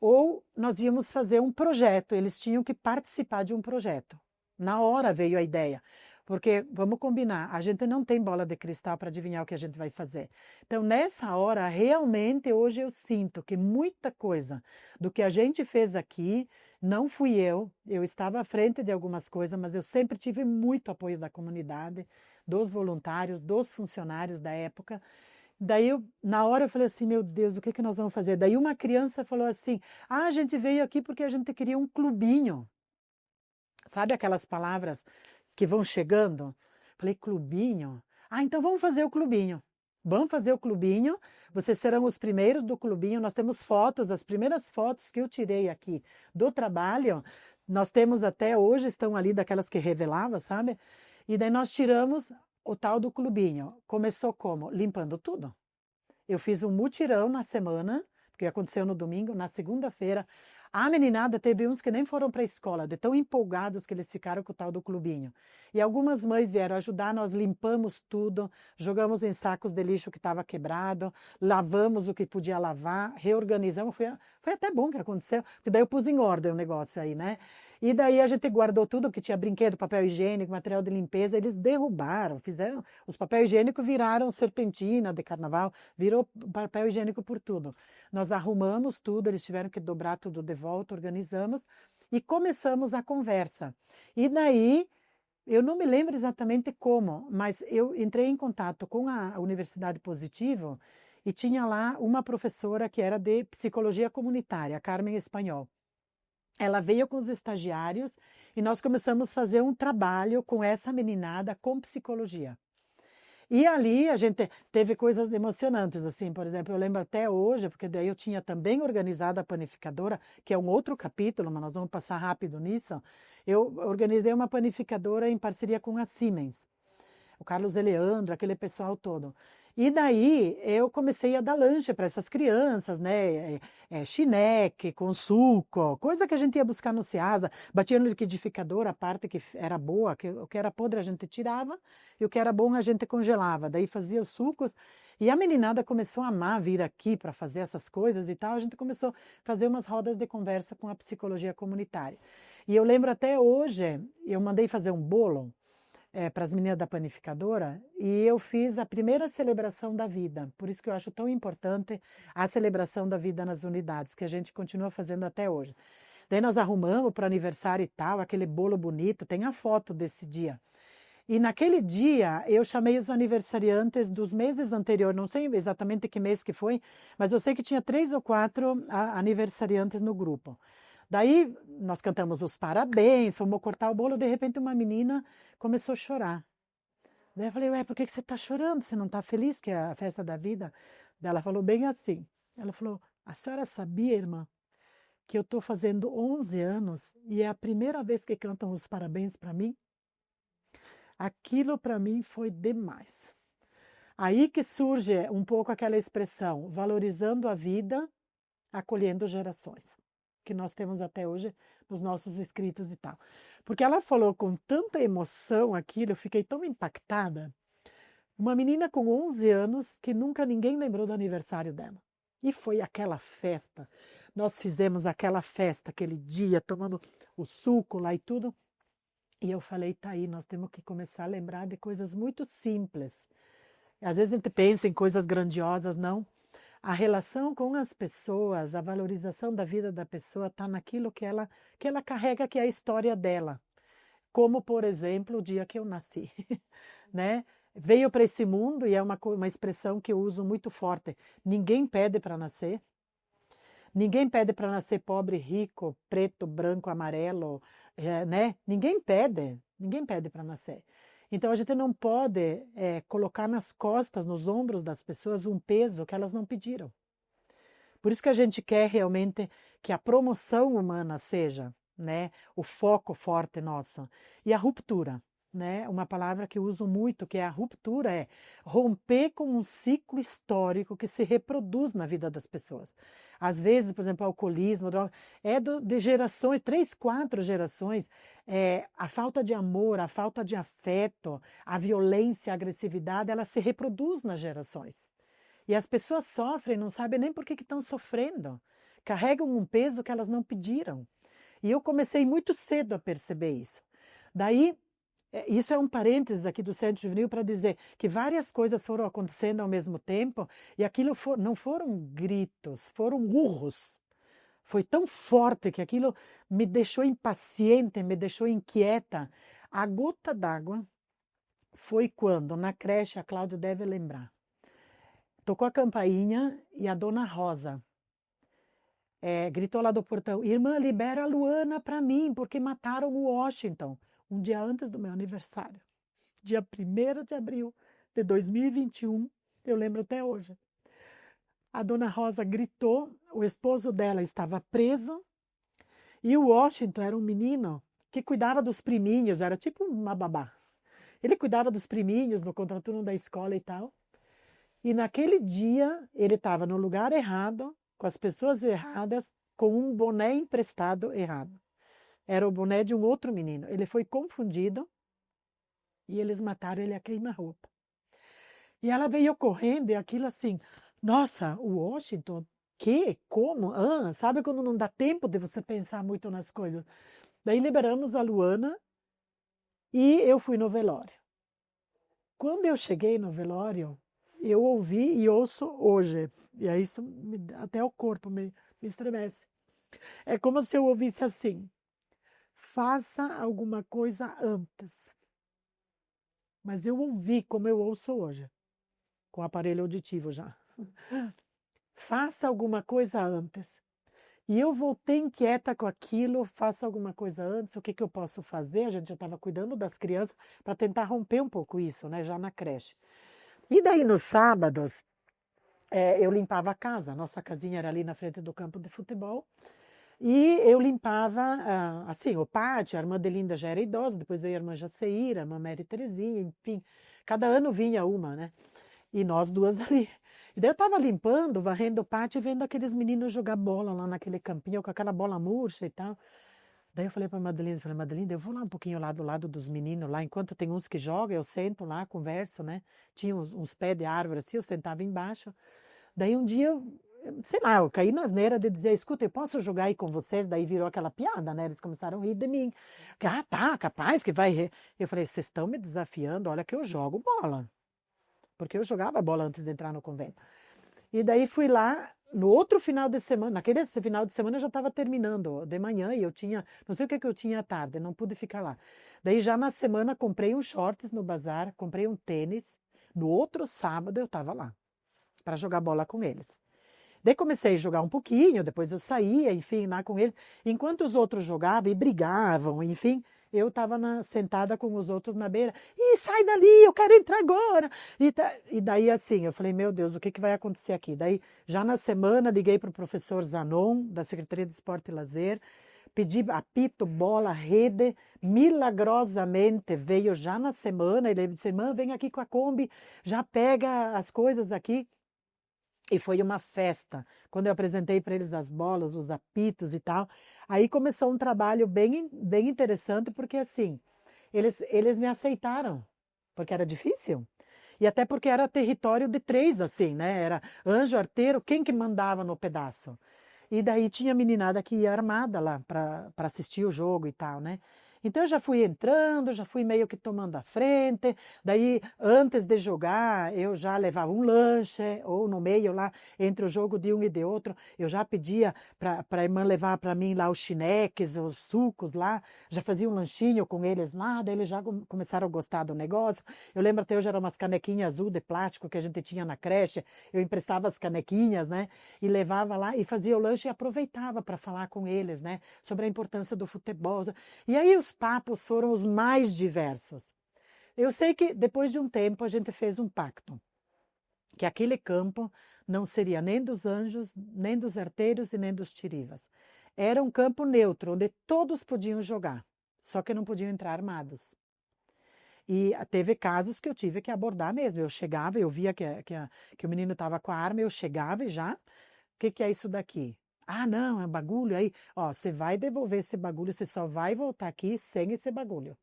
ou nós íamos fazer um projeto, eles tinham que participar de um projeto. Na hora veio a ideia, porque vamos combinar, a gente não tem bola de cristal para adivinhar o que a gente vai fazer. Então, nessa hora, realmente, hoje eu sinto que muita coisa do que a gente fez aqui, não fui eu estava à frente de algumas coisas, mas eu sempre tive muito apoio da comunidade, dos voluntários, dos funcionários da época. Daí, na hora eu falei assim, meu Deus, o que que nós vamos fazer? Daí uma criança falou assim, a gente veio aqui porque a gente queria um clubinho. Sabe aquelas palavras que vão chegando? Falei, clubinho? Ah, então vamos fazer o clubinho. Vamos fazer o clubinho, vocês serão os primeiros do clubinho. Nós temos fotos, as primeiras fotos que eu tirei aqui do trabalho, nós temos até hoje, estão ali daquelas que revelava, sabe? E daí nós tiramos o tal do clubinho. Começou como? Limpando tudo. Eu fiz um mutirão na semana, porque aconteceu no domingo, na segunda-feira. A meninada teve uns que nem foram para a escola, de tão empolgados que eles ficaram com o tal do clubinho. E algumas mães vieram ajudar, nós limpamos tudo, jogamos em sacos de lixo que estava quebrado, lavamos o que podia lavar, reorganizamos. Foi até bom que aconteceu, porque daí eu pus em ordem o negócio aí, né? E daí a gente guardou tudo, porque tinha brinquedo, papel higiênico, material de limpeza, eles derrubaram, fizeram. Os papel higiênico viraram serpentina de carnaval, virou papel higiênico por tudo. Nós arrumamos tudo, eles tiveram que dobrar tudo de volta, organizamos e começamos a conversa. E daí, eu não me lembro exatamente como, mas eu entrei em contato com a Universidade Positivo e tinha lá uma professora que era de psicologia comunitária, a Carmen Espanhol. Ela veio com os estagiários e nós começamos a fazer um trabalho com essa meninada com psicologia. E ali a gente teve coisas emocionantes, assim, por exemplo, eu lembro até hoje, porque daí eu tinha também organizado a panificadora, que é um outro capítulo, mas nós vamos passar rápido nisso. Eu organizei uma panificadora em parceria com a Siemens, o Carlos de Leandro, aquele pessoal todo. E daí eu comecei a dar lanche para essas crianças, né? Chineque com suco, coisa que a gente ia buscar no Ceasa, batia no liquidificador, a parte que era boa, o que era podre a gente tirava, e o que era bom a gente congelava. Daí fazia os sucos, e a meninada começou a amar vir aqui para fazer essas coisas e tal. A gente começou a fazer umas rodas de conversa com a psicologia comunitária. E eu lembro até hoje, eu mandei fazer um bolo, para as meninas da panificadora, e eu fiz a primeira celebração da vida. Por isso que eu acho tão importante a celebração da vida nas unidades, que a gente continua fazendo até hoje. Daí nós arrumamos para o aniversário e tal, aquele bolo bonito, tem a foto desse dia. E naquele dia eu chamei os aniversariantes dos meses anteriores, não sei exatamente que mês que foi, mas eu sei que tinha 3 ou 4 aniversariantes no grupo. Daí nós cantamos os parabéns, fomos cortar o bolo, de repente uma menina começou a chorar. Daí eu falei, ué, por que você está chorando? Você não está feliz que é a festa da vida? Daí ela falou bem assim, ela falou, a senhora sabia, irmã, que eu estou fazendo 11 anos e é a primeira vez que cantam os parabéns para mim? Aquilo para mim foi demais. Aí que surge um pouco aquela expressão, valorizando a vida, acolhendo gerações, que nós temos até hoje nos nossos escritos e tal. Porque ela falou com tanta emoção aquilo, eu fiquei tão impactada. Uma menina com 11 anos que nunca ninguém lembrou do aniversário dela. E foi aquela festa. Nós fizemos aquela festa, aquele dia, tomando o suco lá e tudo. E eu falei, tá aí, nós temos que começar a lembrar de coisas muito simples. Às vezes a gente pensa em coisas grandiosas, não. A relação com as pessoas, a valorização da vida da pessoa está naquilo que ela carrega, que é a história dela. Como, por exemplo, o dia que eu nasci. Né? Veio para esse mundo, e é uma expressão que eu uso muito forte, ninguém pede para nascer. Ninguém pede para nascer pobre, rico, preto, branco, amarelo, né? Ninguém pede para nascer. Então a gente não pode colocar nas costas, nos ombros das pessoas um peso que elas não pediram. Por isso que a gente quer realmente que a promoção humana seja né? O foco forte nosso. E a ruptura, né? Uma palavra que eu uso muito, que é a ruptura, é romper com um ciclo histórico que se reproduz na vida das pessoas. Às vezes, por exemplo, o alcoolismo, droga, de gerações, 3, 4 gerações, a falta de amor, a falta de afeto, a violência, a agressividade, ela se reproduz nas gerações. E as pessoas sofrem, não sabem nem por que estão sofrendo. Carregam um peso que elas não pediram. E eu comecei muito cedo a perceber isso. Daí, isso é um parênteses aqui do Centro Juvenil para dizer que várias coisas foram acontecendo ao mesmo tempo e aquilo não foram gritos, foram urros. Foi tão forte que aquilo me deixou impaciente, me deixou inquieta. A gota d'água foi quando, na creche, a Cláudia deve lembrar, tocou a campainha e a dona Rosa gritou lá do portão: irmã, libera a Luana para mim, porque mataram o Washington. Um dia antes do meu aniversário, dia 1º de abril de 2021, eu lembro até hoje. A dona Rosa gritou, o esposo dela estava preso, e o Washington era um menino que cuidava dos priminhos, era tipo uma babá. Ele cuidava dos priminhos no contraturno da escola e tal. E naquele dia, ele estava no lugar errado, com as pessoas erradas, com um boné emprestado errado. Era o boné de um outro menino. Ele foi confundido e eles mataram ele a queima-roupa. E ela veio correndo e aquilo assim, nossa, o Washington, que? Como? Sabe quando não dá tempo de você pensar muito nas coisas? Daí liberamos a Luana e eu fui no velório. Quando eu cheguei no velório, eu ouvi e ouço hoje, e aí isso até o corpo me estremece. É como se eu ouvisse assim: faça alguma coisa antes. Mas eu ouvi como eu ouço hoje, com o aparelho auditivo já. Faça alguma coisa antes. E eu voltei inquieta com aquilo, faça alguma coisa antes, o que eu posso fazer? A gente já estava cuidando das crianças para tentar romper um pouco isso, né, já na creche. E daí, nos sábados, eu limpava a casa. Nossa casinha era ali na frente do campo de futebol. E eu limpava, assim, o pátio. A irmã Delinda já era idosa, depois veio a irmã Jaceira, a irmã Mary Terezinha, enfim. Cada ano vinha uma, né? E nós duas ali. E daí eu estava limpando, varrendo o pátio e vendo aqueles meninos jogar bola lá naquele campinho, com aquela bola murcha e tal. Daí eu falei para a Madelinda, eu vou lá um pouquinho lá do lado dos meninos, lá, enquanto tem uns que jogam, eu sento lá, converso, né? Tinha uns pés de árvore assim, eu sentava embaixo. Daí um dia, sei lá, eu caí na asneira de dizer: escuta, eu posso jogar aí com vocês? Daí virou aquela piada, né? Eles começaram a rir de mim. Tá, capaz que vai rir. Eu falei: vocês estão me desafiando, olha que eu jogo bola. Porque eu jogava bola antes de entrar no convento. E daí fui lá, no outro final de semana, naquele final de semana eu já estava terminando de manhã e eu tinha, não sei o que eu tinha à tarde, não pude ficar lá. Daí já na semana comprei uns shorts no bazar, comprei um tênis. No outro sábado eu estava lá, para jogar bola com eles. Daí comecei a jogar um pouquinho, depois eu saía, enfim, lá com eles. Enquanto os outros jogavam e brigavam, enfim, eu estava sentada com os outros na beira. Sai dali, eu quero entrar agora. E daí assim, eu falei: meu Deus, o que vai acontecer aqui? Daí, já na semana, liguei para o professor Zanon, da Secretaria de Esporte e Lazer, pedi apito, bola, rede. Milagrosamente veio já na semana. Ele disse: irmã, vem aqui com a Kombi, já pega as coisas aqui. E foi uma festa. Quando eu apresentei para eles as bolas, os apitos e tal, aí começou um trabalho bem, bem interessante, porque assim, eles me aceitaram, porque era difícil. E até porque era território de 3, assim, né? Era anjo, arteiro, quem que mandava no pedaço? E daí tinha meninada que ia armada lá para assistir o jogo e tal, né? Então eu já fui entrando, já fui meio que tomando a frente. Daí, antes de jogar, eu já levava um lanche, ou no meio lá, entre o jogo de um e de outro, eu já pedia para a irmã levar para mim lá os chineques, os sucos lá, já fazia um lanchinho com eles lá, daí eles já começaram a gostar do negócio. Eu lembro até hoje, eram umas canequinhas azul de plástico que a gente tinha na creche, eu emprestava as canequinhas, né, e levava lá e fazia o lanche e aproveitava para falar com eles, né, sobre a importância do futebol. E aí os papos foram os mais diversos. Eu sei que depois de um tempo a gente fez um pacto, que aquele campo não seria nem dos anjos, nem dos arteiros e nem dos tirivas. era um campo neutro, onde todos podiam jogar, só que não podiam entrar armados. E teve casos que eu tive que abordar mesmo. Eu chegava, eu via que o menino estava com a arma, eu chegava e já, o que é isso daqui? Ah, não, é bagulho. Aí, ó, você vai devolver esse bagulho, você só vai voltar aqui sem esse bagulho.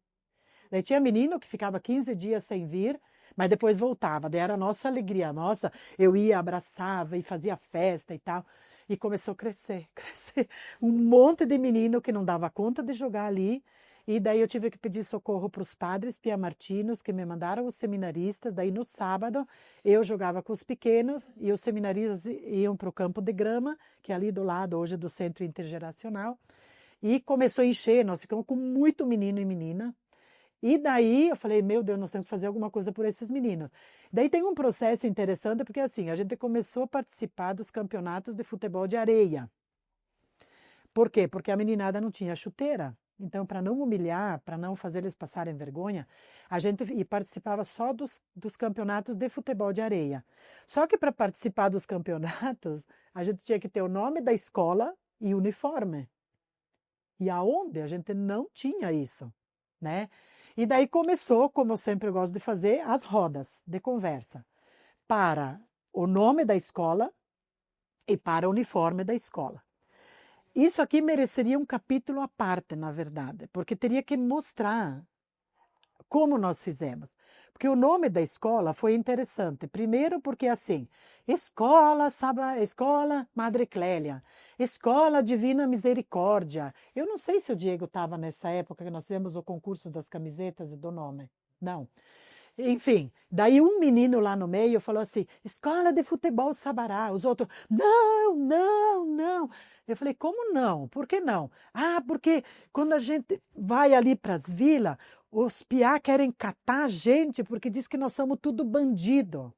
Daí tinha menino que ficava 15 dias sem vir, mas depois voltava. Daí era a nossa alegria. Nossa, eu ia, abraçava e fazia festa e tal. E começou a crescer, crescer. Um monte de menino que não dava conta de jogar ali. E daí eu tive que pedir socorro para os padres piamartinos, que me mandaram os seminaristas. Daí no sábado eu jogava com os pequenos e os seminaristas iam para o campo de grama, que é ali do lado hoje do Centro Intergeracional. E começou a encher, nós ficamos com muito menino e menina. E daí eu falei, meu Deus, nós temos que fazer alguma coisa por esses meninos. Daí tem um processo interessante, porque assim, a gente começou a participar dos campeonatos de futebol de areia. Por quê? Porque a meninada não tinha chuteira. Então, para não humilhar, para não fazer eles passarem vergonha, a gente participava só dos campeonatos de futebol de areia. Só que para participar dos campeonatos, a gente tinha que ter o nome da escola e uniforme. E aonde a gente não tinha isso, né? E daí começou, como eu sempre gosto de fazer, as rodas de conversa para o nome da escola e para o uniforme da escola. Isso aqui mereceria um capítulo à parte, na verdade, porque teria que mostrar como nós fizemos. Porque o nome da escola foi interessante. Primeiro porque assim, Escola Madre Clélia, Escola Divina Misericórdia. Eu não sei se o Diego estava nessa época que nós fizemos o concurso das camisetas e do nome. Não. Enfim, daí um menino lá no meio falou assim, Escola de Futebol Sabará. Os outros, não, não, não. Eu falei, como não? Por que não? Ah, porque quando a gente vai ali para as vilas, os piá querem catar a gente porque diz que nós somos tudo bandido.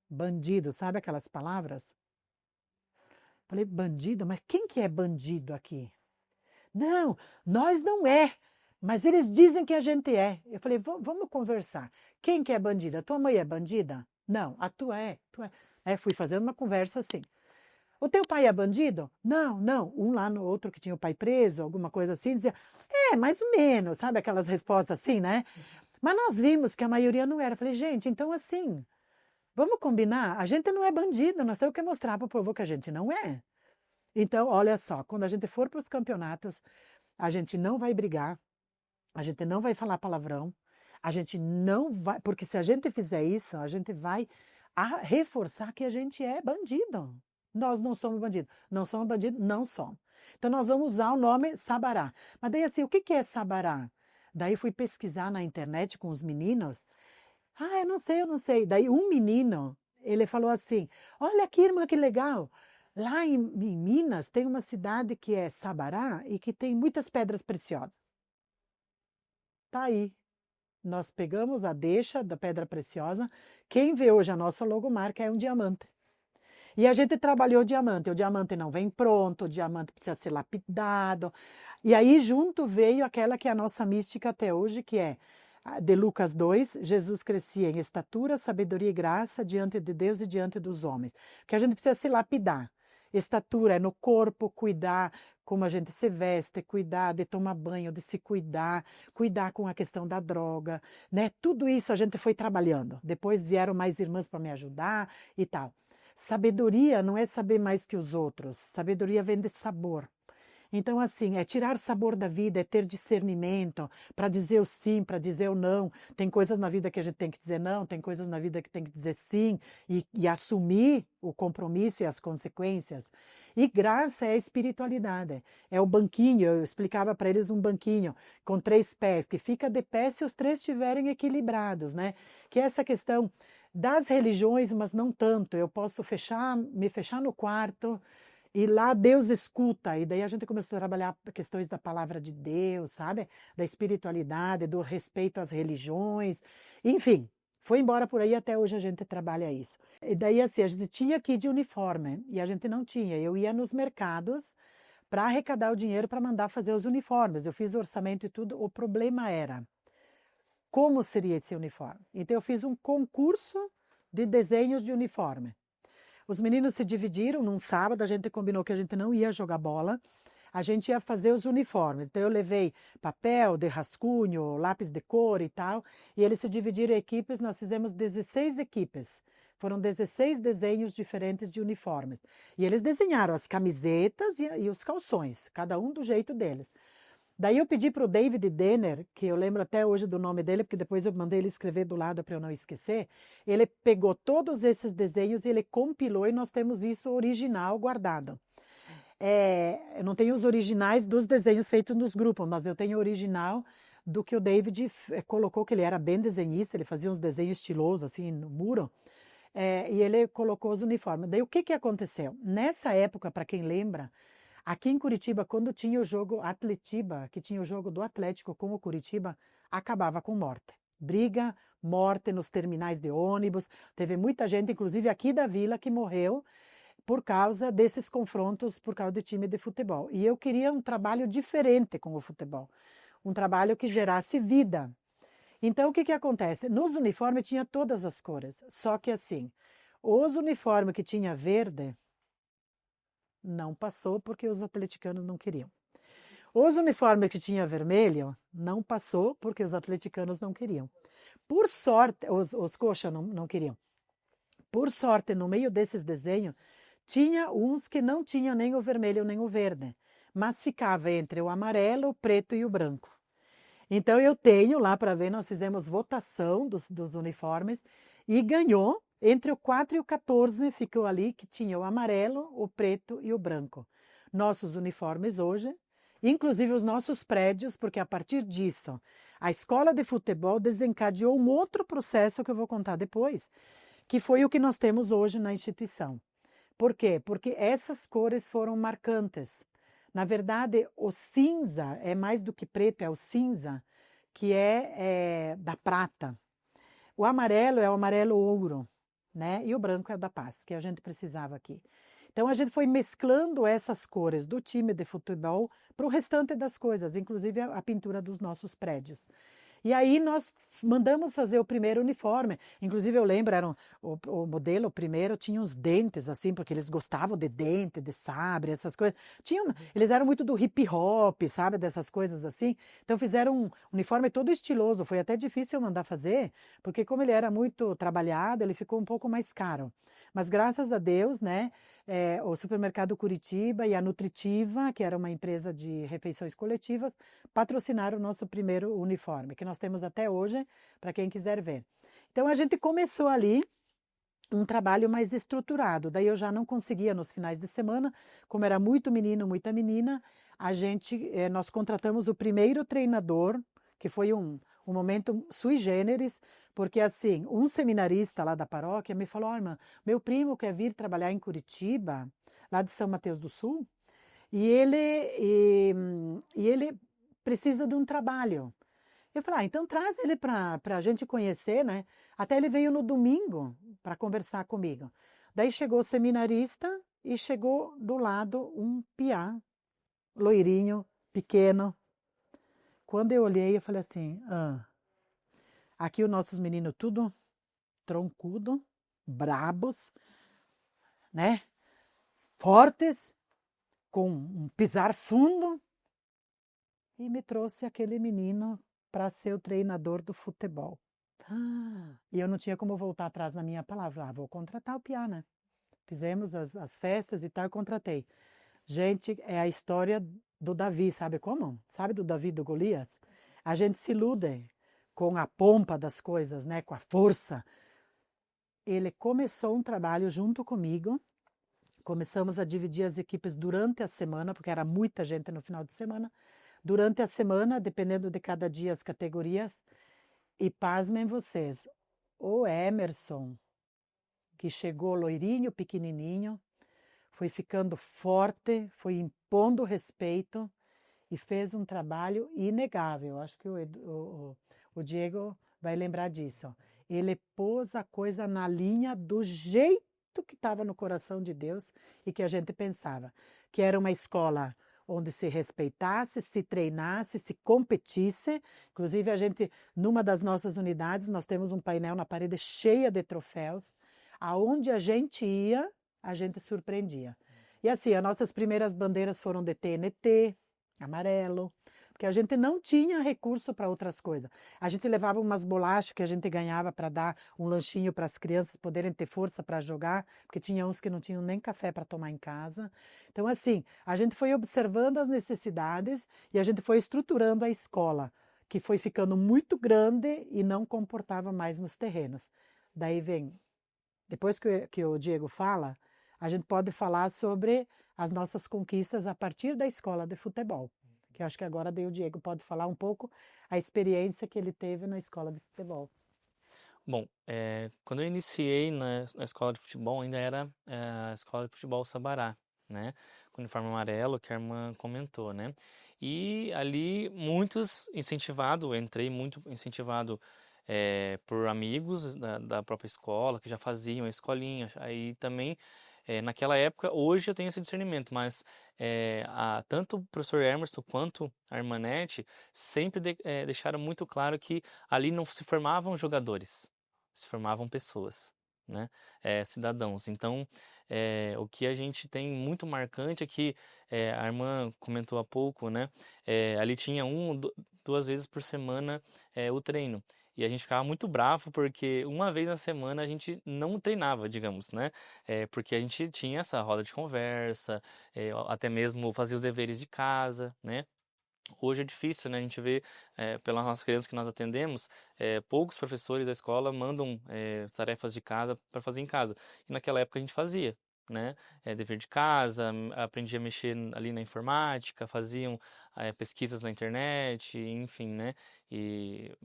Bandido, sabe aquelas palavras? Falei, bandido? Mas quem que é bandido aqui? Não, nós não é. Mas eles dizem que a gente é. Eu falei, vamos conversar. Quem que é bandida? A tua mãe é bandida? Não, a tua é. Fui fazendo uma conversa assim. O teu pai é bandido? Não, não. Um lá no outro que tinha o pai preso, alguma coisa assim, dizia, mais ou menos, sabe aquelas respostas assim, né? Mas nós vimos que a maioria não era. Eu falei, gente, então assim, vamos combinar? A gente não é bandido, nós temos que mostrar para o povo que a gente não é. Então, olha só, quando a gente for para os campeonatos, a gente não vai brigar, a gente não vai falar palavrão, a gente não vai... Porque se a gente fizer isso, a gente vai reforçar que a gente é bandido. Nós não somos bandidos. Não somos bandidos? Não somos. Então, nós vamos usar o nome Sabará. Mas daí, assim, o que é Sabará? Daí, fui pesquisar na internet com os meninos. Eu não sei. Daí, um menino, ele falou assim, olha aqui, irmã, que legal. Lá em Minas, tem uma cidade que é Sabará e que tem muitas pedras preciosas. Tá aí. Nós pegamos a deixa da pedra preciosa. Quem vê hoje a nossa logomarca é um diamante. E a gente trabalhou o diamante não vem pronto, o diamante precisa ser lapidado. E aí junto veio aquela que é a nossa mística até hoje, que é de Lucas 2, Jesus crescia em estatura, sabedoria e graça diante de Deus e diante dos homens. Porque a gente precisa se lapidar. Estatura é no corpo, cuidar como a gente se veste, cuidar de tomar banho, de se cuidar com a questão da droga, né? Tudo isso a gente foi trabalhando. Depois vieram mais irmãs para me ajudar e tal. Sabedoria não é saber mais que os outros. Sabedoria vem de sabor. Então, assim, é tirar sabor da vida, é ter discernimento para dizer o sim, para dizer o não. Tem coisas na vida que a gente tem que dizer não, tem coisas na vida que tem que dizer sim e assumir o compromisso e as consequências. E graça é a espiritualidade. É o banquinho, eu explicava para eles um banquinho com 3 pés, que fica de pé se os 3 estiverem equilibrados, né? Que é essa questão das religiões, mas não tanto. Eu posso me fechar no quarto e lá Deus escuta. E daí a gente começou a trabalhar questões da palavra de Deus, sabe? Da espiritualidade, do respeito às religiões. Enfim, foi embora por aí, até hoje a gente trabalha isso. E daí assim, a gente tinha que ir de uniforme e a gente não tinha. Eu ia nos mercados para arrecadar o dinheiro para mandar fazer os uniformes. Eu fiz o orçamento e tudo. O problema era como seria esse uniforme. Então eu fiz um concurso de desenhos de uniforme. Os meninos se dividiram num sábado, a gente combinou que a gente não ia jogar bola. a gente ia fazer os uniformes. Então eu levei papel de rascunho, lápis de cor e tal, e eles se dividiram em equipes, nós fizemos 16 equipes. Foram 16 desenhos diferentes de uniformes. E eles desenharam as camisetas e os calções, cada um do jeito deles. Daí eu pedi para o David Denner, que eu lembro até hoje do nome dele, porque depois eu mandei ele escrever do lado para eu não esquecer. Ele pegou todos esses desenhos e ele compilou e nós temos isso original guardado. Eu não tenho os originais dos desenhos feitos nos grupos, mas eu tenho o original do que o David colocou, que ele era bem desenhista, ele fazia uns desenhos estilosos assim no muro. E ele colocou os uniformes. Daí o que aconteceu? Nessa época, para quem lembra, aqui em Curitiba, quando tinha o jogo Atletiba, que tinha o jogo do Atlético com o Curitiba, acabava com morte. Briga, morte nos terminais de ônibus. Teve muita gente, inclusive aqui da vila, que morreu por causa desses confrontos, por causa do time de futebol. E eu queria um trabalho diferente com o futebol. Um trabalho que gerasse vida. Então, o que acontece? Nos uniformes tinha todas as cores. Só que assim, os uniformes que tinha verde, não passou porque os atleticanos não queriam. Os uniformes que tinha vermelho, não passou porque os atleticanos não queriam. Por sorte, os coxa não queriam. Por sorte, no meio desses desenhos, tinha uns que não tinham nem o vermelho nem o verde, mas ficava entre o amarelo, o preto e o branco. Então eu tenho lá para ver, nós fizemos votação dos uniformes e ganhou. Entre o 4 e o 14 ficou ali que tinha o amarelo, o preto e o branco. Nossos uniformes hoje, inclusive os nossos prédios, porque a partir disso, a escola de futebol desencadeou um outro processo que eu vou contar depois, que foi o que nós temos hoje na instituição. Por quê? Porque essas cores foram marcantes. Na verdade, o cinza é mais do que preto, é o cinza, que é da prata. O amarelo é o amarelo ouro, né? E o branco é o da paz, que a gente precisava aqui. Então, a gente foi mesclando essas cores do time de futebol para o restante das coisas, inclusive a pintura dos nossos prédios. E aí nós mandamos fazer o primeiro uniforme. Inclusive eu lembro, o modelo o primeiro tinha uns dentes assim, porque eles gostavam de dente, de sabre, essas coisas. Eles eram muito do hip hop, sabe, dessas coisas assim. Então fizeram um uniforme todo estiloso. Foi até difícil eu mandar fazer, porque como ele era muito trabalhado, ele ficou um pouco mais caro. Mas graças a Deus, né, o Supermercado Curitiba e a Nutritiva, que era uma empresa de refeições coletivas, patrocinaram o nosso primeiro uniforme, que nós temos até hoje, para quem quiser ver. Então a gente começou ali um trabalho mais estruturado. Daí eu já não conseguia nos finais de semana, como era muito menino, muita menina, nós contratamos o primeiro treinador, que foi um momento sui generis, porque assim, um seminarista lá da paróquia me falou, irmã, meu primo quer vir trabalhar em Curitiba, lá de São Mateus do Sul, e ele precisa de um trabalho. Eu falei, então traz ele para a gente conhecer, né? Até ele veio no domingo para conversar comigo. Daí chegou o seminarista e chegou do lado um piá, loirinho, pequeno. Quando eu olhei, eu falei assim, aqui os nossos meninos tudo troncudo, brabos, né? Fortes, com um pisar fundo. E me trouxe aquele menino para ser o treinador do futebol. E eu não tinha como voltar atrás na minha palavra. Vou contratar o piá, né? Fizemos as festas e tal, eu contratei. Gente, é a história do Davi, sabe como? Sabe do Davi do Golias? A gente se ilude com a pompa das coisas, né? Com a força. Ele começou um trabalho junto comigo. Começamos a dividir as equipes durante a semana, porque era muita gente no final de semana. Durante a semana, dependendo de cada dia as categorias. E pasmem vocês, o Emerson, que chegou loirinho, pequenininho, foi ficando forte, foi impondo respeito e fez um trabalho inegável. Acho que o Diego vai lembrar disso. Ele pôs a coisa na linha do jeito que estava no coração de Deus e que a gente pensava, que era uma escola onde se respeitasse, se treinasse, se competisse. Inclusive, a gente, numa das nossas unidades, nós temos um painel na parede cheia de troféus. Aonde a gente ia, a gente surpreendia. E assim, as nossas primeiras bandeiras foram de TNT, amarelo, porque a gente não tinha recurso para outras coisas. A gente levava umas bolachas que a gente ganhava para dar um lanchinho para as crianças poderem ter força para jogar, porque tinha uns que não tinham nem café para tomar em casa. Então, assim, a gente foi observando as necessidades e a gente foi estruturando a escola, que foi ficando muito grande e não comportava mais nos terrenos. Daí vem, depois que o Diego fala, a gente pode falar sobre as nossas conquistas a partir da escola de futebol. Que eu acho que agora daí o Diego pode falar um pouco a experiência que ele teve na escola de futebol. Bom, quando eu iniciei na escola de futebol, ainda era a escola de futebol Sabará, né? Com uniforme amarelo, que a irmã comentou, né? E ali muitos incentivado, eu entrei muito incentivado por amigos da própria escola, que já faziam a escolinha. Aí também, naquela época, hoje eu tenho esse discernimento, mas tanto o professor Emerson quanto a irmã Nete sempre deixaram muito claro que ali não se formavam jogadores, se formavam pessoas, né? Cidadãos. Então, o que a gente tem muito marcante é que a irmã comentou há pouco, né? Ali tinha duas vezes por semana o treino. E a gente ficava muito bravo porque uma vez na semana a gente não treinava, digamos, né? Porque a gente tinha essa roda de conversa, até mesmo fazia os deveres de casa, né? Hoje é difícil, né? A gente vê, pelas nossas crianças que nós atendemos, poucos professores da escola mandam tarefas de casa para fazer em casa. E naquela época a gente fazia, né? Dever de casa, aprendia a mexer ali na informática, faziam pesquisas na internet, enfim, né?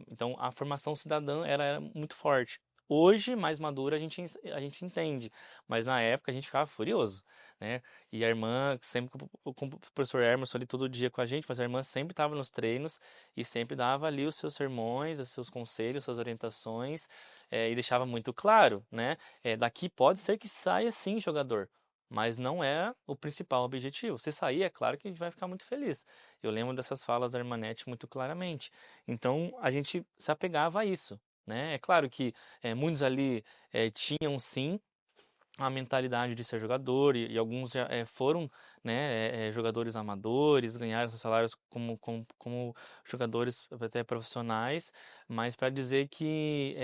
Então a formação cidadã era muito forte. Hoje, mais madura, a gente entende, mas na época a gente ficava furioso, né? E a irmã, sempre com o professor Emerson ali todo dia com a gente, mas a irmã sempre estava nos treinos e sempre dava ali os seus sermões, os seus conselhos, suas orientações, e deixava muito claro, né? Daqui pode ser que saia sim jogador, mas não é o principal objetivo. Se sair, é claro que a gente vai ficar muito feliz. Eu lembro dessas falas da irmã Nete muito claramente. Então a gente se apegava a isso, né? É claro que muitos ali tinham sim a mentalidade de ser jogador e alguns já foram, né, jogadores amadores, ganharam seus salários como jogadores até profissionais, mas para dizer que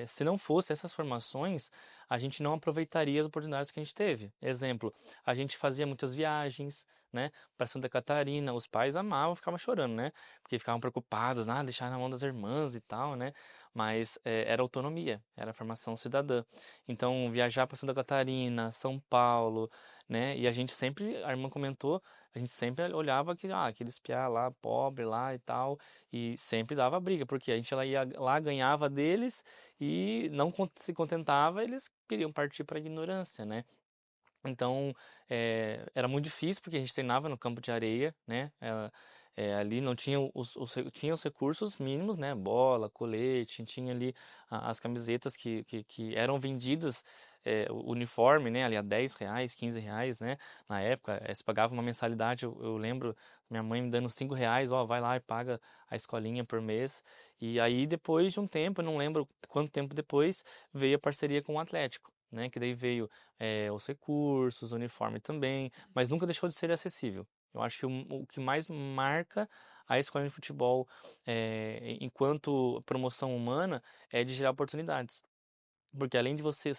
se não fosse essas formações, a gente não aproveitaria as oportunidades que a gente teve. Exemplo, a gente fazia muitas viagens, né, para Santa Catarina, os pais amavam, ficavam chorando, né, porque ficavam preocupados, deixar na mão das irmãs e tal, né, mas era autonomia, era formação cidadã. Então, viajar para Santa Catarina, São Paulo, né? E a gente sempre, a irmã comentou, a gente sempre olhava que, aqueles piá lá, pobre lá e tal, e sempre dava briga, porque a gente ia lá, ganhava deles e não se contentava, eles queriam partir para a ignorância, né? Então, era muito difícil porque a gente treinava no campo de areia, né? Ali não tinha tinha os recursos mínimos, né? Bola, colete, tinha ali as camisetas que eram vendidas, o uniforme, né? Ali a R$ 10, R$ 15, né? Na época, se pagava uma mensalidade, eu lembro minha mãe me dando R$ 5, ó, vai lá e paga a escolinha por mês. E aí, depois de um tempo, eu não lembro quanto tempo depois, veio a parceria com o Atlético, né? Que daí veio os recursos, o uniforme também, mas nunca deixou de ser acessível. Eu acho que o que mais marca a escola de futebol enquanto promoção humana é de gerar oportunidades. Porque além de você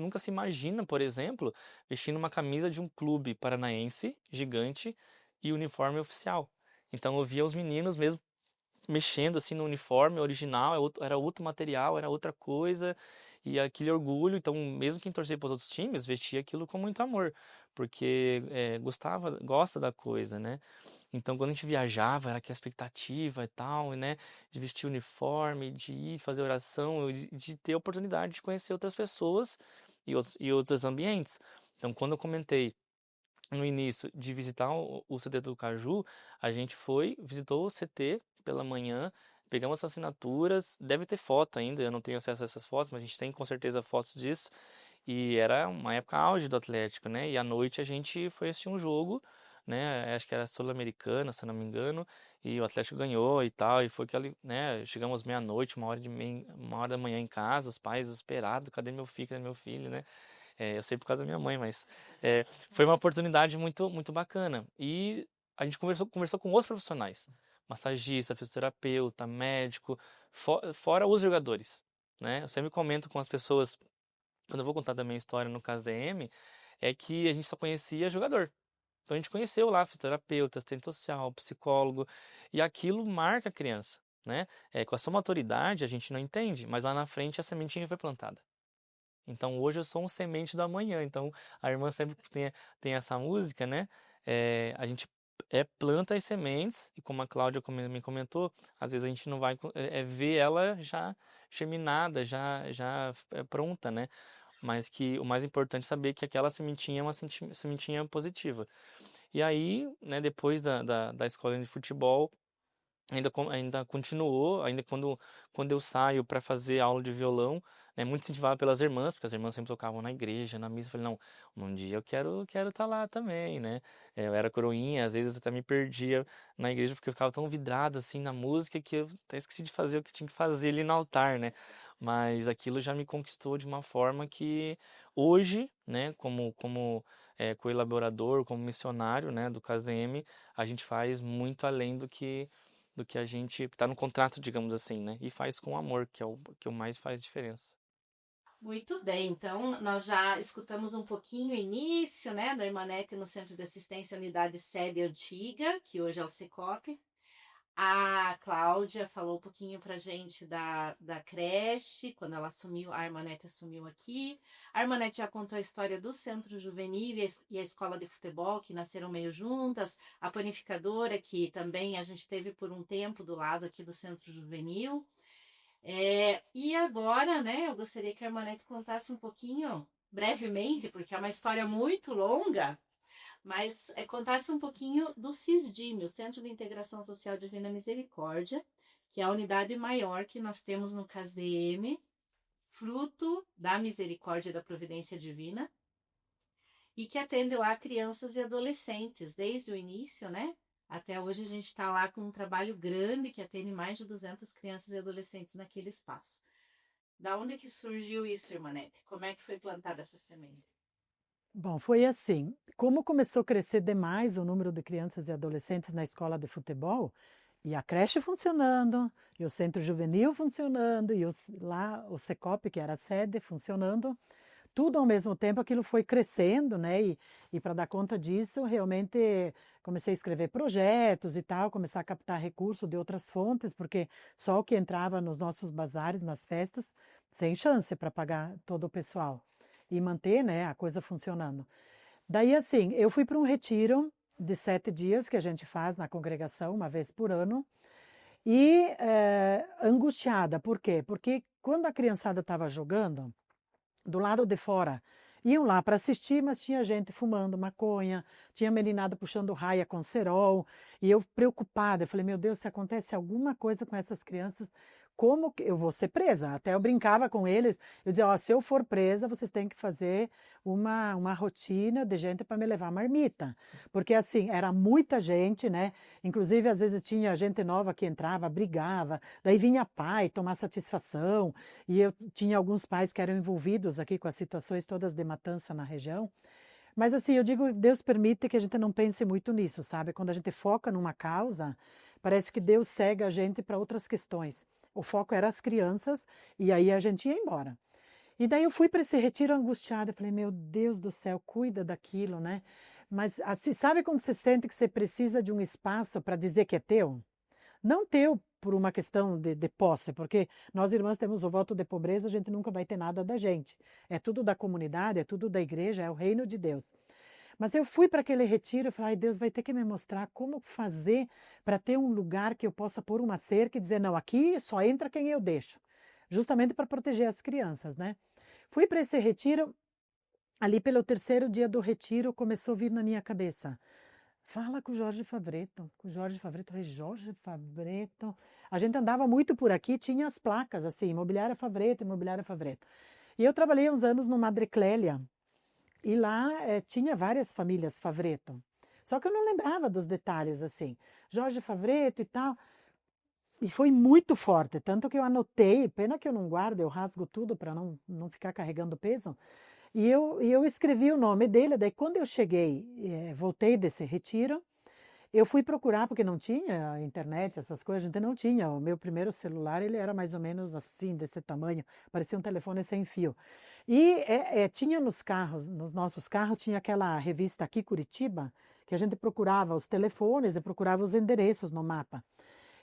nunca se imagina, por exemplo, vestindo uma camisa de um clube paranaense gigante e uniforme oficial. Então eu via os meninos mesmo mexendo assim no uniforme original, era outro material, era outra coisa, e aquele orgulho. Então, mesmo quem torcia para os outros times, vestia aquilo com muito amor, porque gosta da coisa, né? Então, quando a gente viajava, era aquela expectativa e tal, né? De vestir o uniforme, de ir fazer oração, de ter a oportunidade de conhecer outras pessoas e outros ambientes. Então, quando eu comentei no início de visitar o CT do Caju, a gente visitou o CT pela manhã, pegamos as assinaturas, deve ter foto ainda, eu não tenho acesso a essas fotos, mas a gente tem com certeza fotos disso, e era uma época auge do Atlético, né? E à noite a gente foi assistir um jogo, né? Acho que era Sul-Americana, se eu não me engano, e o Atlético ganhou e tal, e foi que ali, né? Chegamos meia-noite, uma hora da manhã em casa, os pais desesperados, cadê meu filho, né? Eu sei por causa da minha mãe, mas foi uma oportunidade muito, muito bacana. E a gente conversou com outros profissionais, massagista, fisioterapeuta, médico, fora os jogadores, né? Eu sempre comento com as pessoas, quando eu vou contar da minha história no caso da Amy, é que a gente só conhecia jogador. Então a gente conheceu lá fisioterapeuta, assistente social, psicólogo, e aquilo marca a criança, né? Com a sua maturidade a gente não entende, mas lá na frente a sementinha foi plantada. Então hoje eu sou um semente do amanhã. Então a irmã sempre tem essa música, né? A gente planta as sementes, e como a Cláudia me comentou, às vezes a gente não vai ver ela já germinada, já pronta, né? Mas que o mais importante é saber que aquela sementinha é uma sementinha positiva. E aí, né, depois da escola de futebol, ainda continuou, ainda quando eu saio para fazer aula de violão, né, muito incentivado pelas irmãs, porque as irmãs sempre tocavam na igreja, na missa. Eu falei, não, um dia eu quero estar lá também, né? Eu era coroinha, às vezes eu até me perdia na igreja porque eu ficava tão vidrado assim na música que eu até esqueci de fazer o que tinha que fazer ali no altar, né? Mas aquilo já me conquistou de uma forma que hoje, né, como colaborador, como missionário, né, do CASDM, a gente faz muito além do que a gente está no contrato, digamos assim, né? E faz com amor, que é o que mais faz diferença. Muito bem, então nós já escutamos um pouquinho o início, né, da Irmanete no Centro de Assistência Unidade Sede Antiga, que hoje é o Secop. A Cláudia falou um pouquinho pra gente da creche, quando ela assumiu, a Irmanete assumiu aqui. A Irmanete já contou a história do Centro Juvenil e a Escola de Futebol, que nasceram meio juntas. A panificadora, que também a gente teve por um tempo do lado aqui do Centro Juvenil. E agora, né, eu gostaria que a Irmanete contasse um pouquinho, brevemente, porque é uma história muito longa, mas contasse um pouquinho do CISDIM, o Centro de Integração Social Divina Misericórdia, que é a unidade maior que nós temos no CASDM, fruto da misericórdia e da providência divina, e que atende lá crianças e adolescentes, desde o início, né? Até hoje a gente está lá com um trabalho grande que atende mais de 200 crianças e adolescentes naquele espaço. Da onde que surgiu isso, Irmanete? Como é que foi plantada essa semente? Bom, foi assim. Como começou a crescer demais o número de crianças e adolescentes na escola de futebol, e a creche funcionando, e o centro juvenil funcionando, e lá o Secop, que era a sede, funcionando, tudo ao mesmo tempo, aquilo foi crescendo, né? E para dar conta disso, realmente comecei a escrever projetos e tal, começar a captar recursos de outras fontes, porque só o que entrava nos nossos bazares, nas festas, sem chance para pagar todo o pessoal e manter, né, a coisa funcionando. Daí, assim, eu fui para um retiro de 7 dias que a gente faz na congregação, uma vez por ano, e angustiada. Por quê? Porque quando a criançada estava jogando, do lado de fora, iam lá para assistir, mas tinha gente fumando maconha, tinha meninada puxando raia com cerol, e eu preocupada, eu falei, meu Deus, se acontece alguma coisa com essas crianças, como que eu vou ser presa? Até eu brincava com eles, eu dizia, ó, se eu for presa, vocês têm que fazer uma rotina de gente para me levar marmita, porque assim, era muita gente, né? Inclusive, às vezes tinha gente nova que entrava, brigava, daí vinha pai tomar satisfação, e eu tinha alguns pais que eram envolvidos aqui com as situações todas de matança na região. Mas assim, eu digo, Deus permite que a gente não pense muito nisso, sabe? Quando a gente foca numa causa, parece que Deus cega a gente para outras questões. O foco era as crianças e aí a gente ia embora. E daí eu fui para esse retiro angustiada, eu falei, meu Deus do céu, cuida daquilo, né? Mas assim, sabe quando você sente que você precisa de um espaço para dizer que é teu? Não teu por uma questão de posse, porque nós irmãs temos o voto de pobreza, a gente nunca vai ter nada da gente. É tudo da comunidade, é tudo da igreja, é o reino de Deus. Mas eu fui para aquele retiro e falei, ai, Deus vai ter que me mostrar como fazer para ter um lugar que eu possa pôr uma cerca e dizer, não, aqui só entra quem eu deixo. Justamente para proteger as crianças, né? Fui para esse retiro, ali pelo 3º dia do retiro, começou a vir na minha cabeça. Fala com o Jorge Favreto. Com o Jorge Favreto. Eu falei, Jorge Favreto. A gente andava muito por aqui, tinha as placas assim, Imobiliária Favreto, Imobiliária Favreto. E eu trabalhei uns anos no Madre Clélia. E lá tinha várias famílias Favreto. Só que eu não lembrava dos detalhes assim. Jorge Favreto e tal. E foi muito forte, tanto que eu anotei, pena que eu não guardo, eu rasgo tudo para não ficar carregando peso. E eu escrevi o nome dele, daí quando eu cheguei, voltei desse retiro, eu fui procurar, porque não tinha internet, essas coisas, a gente não tinha. O meu primeiro celular, ele era mais ou menos assim, desse tamanho, parecia um telefone sem fio. E tinha nos carros, nos nossos carros, tinha aquela revista Aqui Curitiba, que a gente procurava os telefones e procurava os endereços no mapa.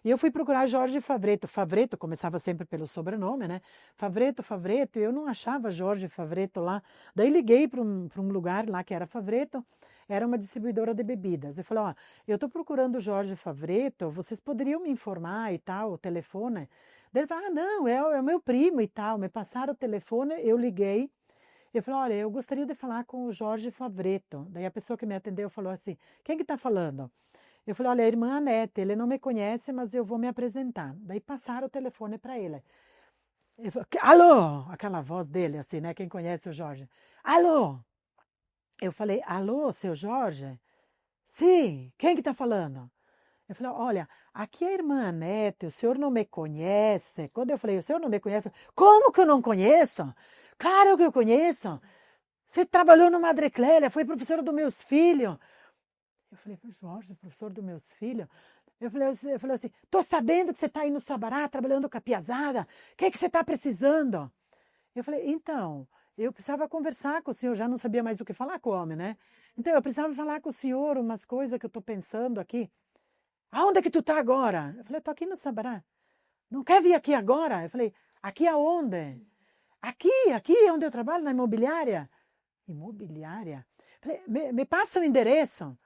E eu fui procurar Jorge Favreto. Favreto começava sempre pelo sobrenome, né? Favreto, Favreto, e eu não achava Jorge Favreto lá. Daí liguei para um lugar lá que era Favreto, era uma distribuidora de bebidas. Eu falei, ó, eu estou procurando Jorge Favreto, vocês poderiam me informar e tal, o telefone? Daí ele falou, ah, não, é o meu primo e tal. Me passaram o telefone, eu liguei. Eu falei, olha, eu gostaria de falar com o Jorge Favreto. Daí a pessoa que me atendeu falou assim, quem que está falando? Eu falei, olha, a irmã Anete, ele não me conhece, mas eu vou me apresentar. Daí passaram o telefone para ele. Ele falou, alô? Aquela voz dele, assim, né? Quem conhece o Jorge. Alô? Eu falei, alô, seu Jorge? Sim, quem que está falando? Eu falei, olha, aqui é a irmã Anete, o senhor não me conhece. Quando eu falei, o senhor não me conhece? Como que eu não conheço? Claro que eu conheço. Você trabalhou no Madre Clélia, foi professora dos meus filhos. Eu falei, Jorge, professor dos meus filhos. Eu falei assim, tô sabendo que você está aí no Sabará, trabalhando com a piazada. O que você está precisando? Eu falei, então, eu precisava conversar com o senhor, já não sabia mais o que falar com o homem, né? Então, eu precisava falar com o senhor umas coisas que eu estou pensando aqui. Aonde é que tu está agora? Eu falei, tô aqui no Sabará. Não quer vir aqui agora? Eu falei, aqui aonde? Aqui onde eu trabalho, na imobiliária. Imobiliária? Eu falei, me passa o endereço.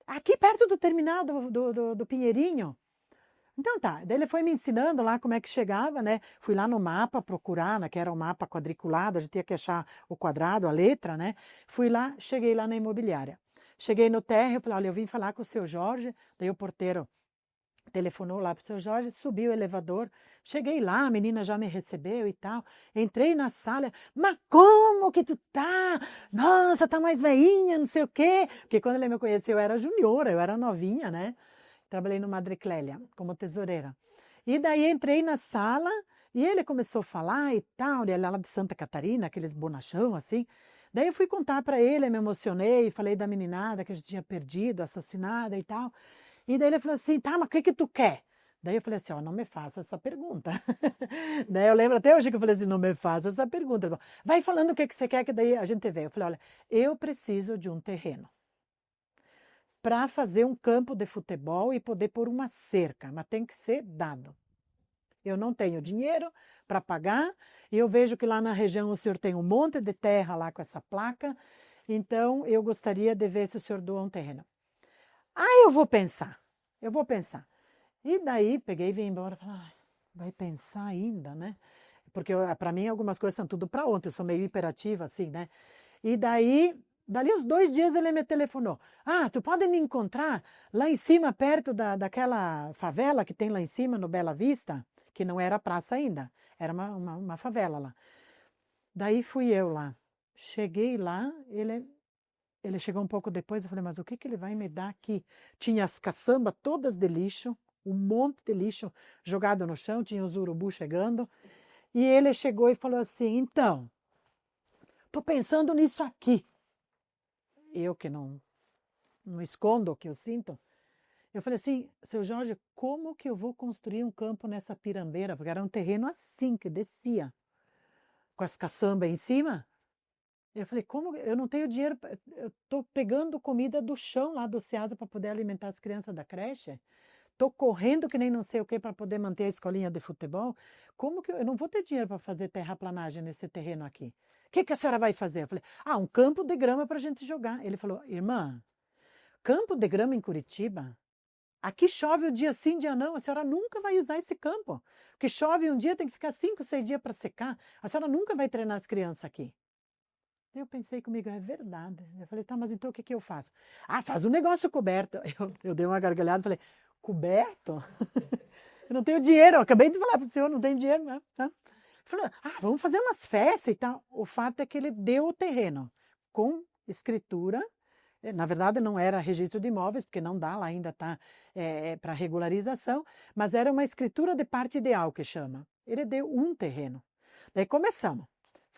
Aqui perto do terminal do Pinheirinho. Então tá, daí ele foi me ensinando lá como é que chegava, né? Fui lá no mapa procurar, né? Que era um mapa quadriculado, a gente tinha que achar o quadrado, a letra, né? Fui lá, cheguei lá na imobiliária. Cheguei no térreo, falei, olha, eu vim falar com o seu Jorge, daí o porteiro telefonou lá pro seu Jorge, subi o elevador, cheguei lá, a menina já me recebeu e tal, entrei na sala, mas como que tu tá? Nossa, tá mais veinha, não sei o quê, porque quando ele me conheceu eu era juniora, eu era novinha, né? Trabalhei no Madre Clélia como tesoureira. E daí entrei na sala e ele começou a falar e tal, ele era lá de Santa Catarina, aqueles bonachão assim. Daí eu fui contar para ele, me emocionei, falei da meninada que a gente tinha perdido, assassinada e tal. E daí ele falou assim, tá, mas o que tu quer? Daí eu falei assim, ó, não me faça essa pergunta. Daí eu lembro até hoje que eu falei assim, não me faça essa pergunta. Ele falou, vai falando o que você quer, que daí a gente vê. Eu falei, olha, eu preciso de um terreno para fazer um campo de futebol e poder pôr uma cerca, mas tem que ser dado. Eu não tenho dinheiro para pagar e eu vejo que lá na região o senhor tem um monte de terra lá com essa placa, então eu gostaria de ver se o senhor doa um terreno. Ah, eu vou pensar. E daí peguei e vim embora. Falei, vai pensar ainda, né? Porque para mim algumas coisas são tudo para ontem, eu sou meio hiperativa assim, né? E daí, dali uns 2 dias ele me telefonou. Ah, tu pode me encontrar lá em cima, perto daquela favela que tem lá em cima, no Bela Vista, que não era praça ainda, era uma favela lá. Daí fui eu lá. Cheguei lá, ele chegou um pouco depois, eu falei, mas o que ele vai me dar aqui? Tinha as caçambas todas de lixo, um monte de lixo jogado no chão, tinha os urubus chegando. E ele chegou e falou assim, então, tô pensando nisso aqui. Eu que não escondo o que eu sinto. Eu falei assim, seu Jorge, como que eu vou construir um campo nessa pirambeira? Porque era um terreno assim, que descia, com as caçambas em cima. Eu falei, como? Eu não tenho dinheiro, eu estou pegando comida do chão lá do Ceasa para poder alimentar as crianças da creche. Estou correndo que nem não sei o que para poder manter a escolinha de futebol. Como que eu não vou ter dinheiro para fazer terraplanagem nesse terreno aqui? O que a senhora vai fazer? Eu falei, um campo de grama para a gente jogar. Ele falou, irmã, campo de grama em Curitiba? Aqui chove o dia sim, dia não. A senhora nunca vai usar esse campo. Porque chove um dia, tem que ficar 5, 6 dias para secar. A senhora nunca vai treinar as crianças aqui. Eu pensei comigo, é verdade. Eu falei, tá, mas então o que eu faço? Faz um negócio coberto. Eu dei uma gargalhada e falei, coberto? Eu não tenho dinheiro. Eu acabei de falar para o senhor, não tenho dinheiro. Né? Tá? Ele falou, vamos fazer umas festas e tal. O fato é que ele deu o terreno com escritura. Na verdade, não era registro de imóveis, porque não dá, lá ainda está para regularização, mas era uma escritura de parte ideal que chama. Ele deu um terreno. Daí começamos.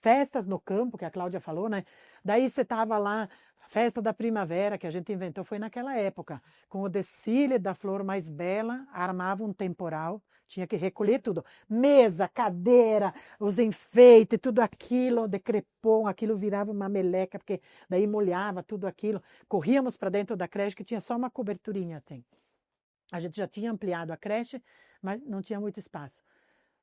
festas no campo, que a Cláudia falou, né? Daí você tava lá, festa da primavera, que a gente inventou, foi naquela época, com o desfile da flor mais bela, armava um temporal, tinha que recolher tudo. Mesa, cadeira, os enfeites, tudo aquilo, de crepom, aquilo virava uma meleca, porque daí molhava tudo aquilo. Corríamos para dentro da creche, que tinha só uma coberturinha assim. A gente já tinha ampliado a creche, mas não tinha muito espaço.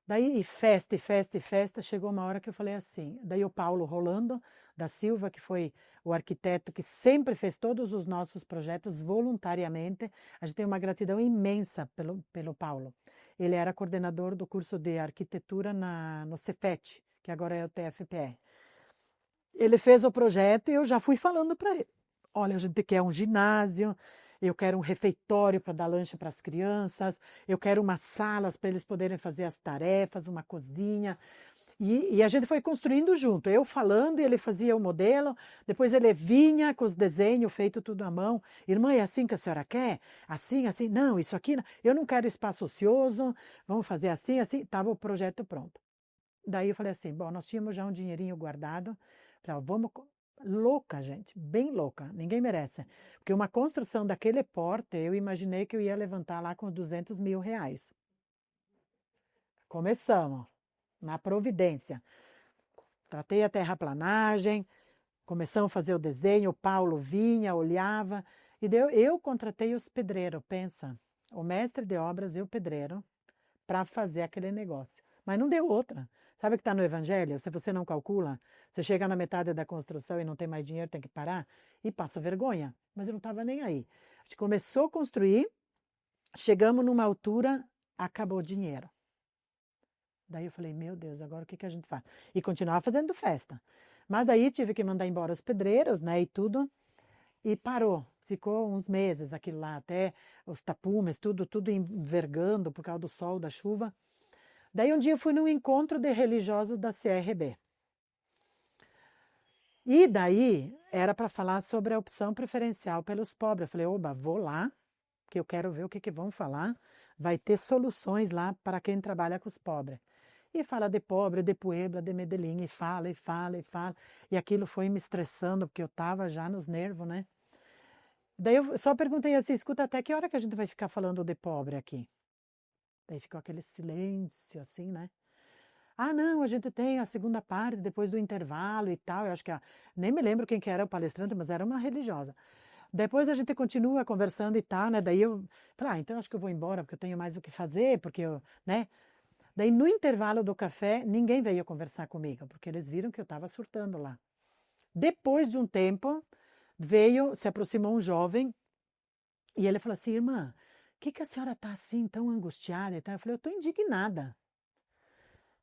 Daí, festa, e festa, e festa, chegou uma hora que eu falei assim. Daí o Paulo Rolando da Silva, que foi o arquiteto que sempre fez todos os nossos projetos voluntariamente. A gente tem uma gratidão imensa pelo Paulo. Ele era coordenador do curso de arquitetura no Cefet, que agora é o TFPE. Ele fez o projeto e eu já fui falando para ele. Olha, a gente quer um ginásio, eu quero um refeitório para dar lanche para as crianças, eu quero umas salas para eles poderem fazer as tarefas, uma cozinha. E a gente foi construindo junto, eu falando e ele fazia o modelo, depois ele vinha com os desenhos feitos tudo à mão. Irmã, é assim que a senhora quer? Assim, assim? Não, isso aqui, não. Eu não quero espaço ocioso, vamos fazer assim, assim. Estava o projeto pronto. Daí eu falei assim, bom, nós tínhamos já um dinheirinho guardado, falei, vamos... Louca, gente, bem louca, ninguém merece. Porque uma construção daquele porte, eu imaginei que eu ia levantar lá com 200 mil reais. Começamos, na providência. Tratei a terraplanagem, começamos a fazer o desenho, o Paulo vinha, olhava, e eu contratei os pedreiros, pensa, o mestre de obras e o pedreiro, para fazer aquele negócio. Mas não deu outra. Sabe o que está no Evangelho? Se você não calcula, você chega na metade da construção e não tem mais dinheiro, tem que parar e passa vergonha. Mas eu não estava nem aí. A gente começou a construir, chegamos numa altura, acabou o dinheiro. Daí eu falei, meu Deus, agora o que a gente faz? E continuava fazendo festa. Mas daí tive que mandar embora os pedreiros, né, e tudo, e parou. Ficou uns meses aquilo lá, até os tapumes, tudo envergando por causa do sol, da chuva. Daí um dia eu fui num encontro de religiosos da CRB. E daí era para falar sobre a opção preferencial pelos pobres. Eu falei, oba, vou lá, que eu quero ver o que vão falar. Vai ter soluções lá para quem trabalha com os pobres. E fala de pobre, de Puebla, de Medellín, e fala, e fala, e fala. E aquilo foi me estressando, porque eu estava já nos nervos, né? Daí eu só perguntei assim, escuta, até que hora que a gente vai ficar falando de pobre aqui? Daí ficou aquele silêncio, assim, né? Ah, não, a gente tem a segunda parte, depois do intervalo e tal. Eu acho que nem me lembro quem que era o palestrante, mas era uma religiosa. Depois a gente continua conversando e tal, né? Daí eu falei, então acho que eu vou embora, porque eu tenho mais o que fazer, porque eu, né? Daí no intervalo do café, ninguém veio conversar comigo, porque eles viram que eu estava surtando lá. Depois de um tempo, se aproximou um jovem, e ele falou assim, irmã, por que a senhora está assim, tão angustiada e tal? Eu falei, eu estou indignada.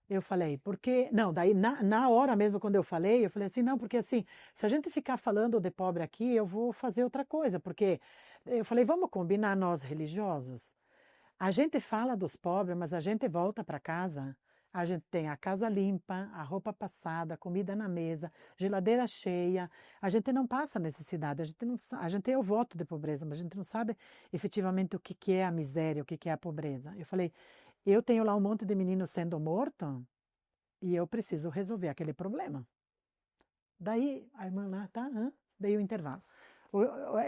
Eu falei, porque... Não, daí na hora mesmo, quando eu falei assim, não, porque assim, se a gente ficar falando de pobre aqui, eu vou fazer outra coisa, porque... Eu falei, vamos combinar nós religiosos? A gente fala dos pobres, mas a gente volta para casa, a gente tem a casa limpa, a roupa passada, a comida na mesa, geladeira cheia. A gente não passa necessidade, a gente tem o voto de pobreza, mas a gente não sabe efetivamente o que é a miséria, o que é a pobreza. Eu falei, eu tenho lá um monte de meninos sendo mortos e eu preciso resolver aquele problema. Daí a irmã lá, tá, veio o intervalo.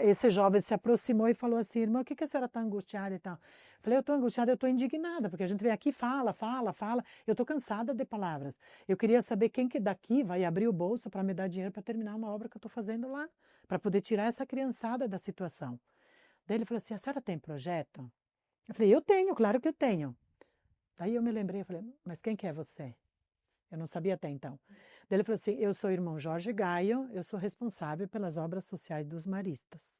Esse jovem se aproximou e falou assim, irmã, o que a senhora está angustiada e tal? Eu falei, eu estou angustiada, eu estou indignada, porque a gente vem aqui, fala, eu estou cansada de palavras. Eu queria saber quem que daqui vai abrir o bolso para me dar dinheiro para terminar uma obra que eu estou fazendo lá, para poder tirar essa criançada da situação. Daí ele falou assim, a senhora tem projeto? Eu falei, eu tenho, claro que eu tenho. Daí eu me lembrei, eu falei, mas quem que é você? Eu não sabia até então. Daí ele falou assim, eu sou o irmão Jorge Gaio, eu sou responsável pelas obras sociais dos maristas.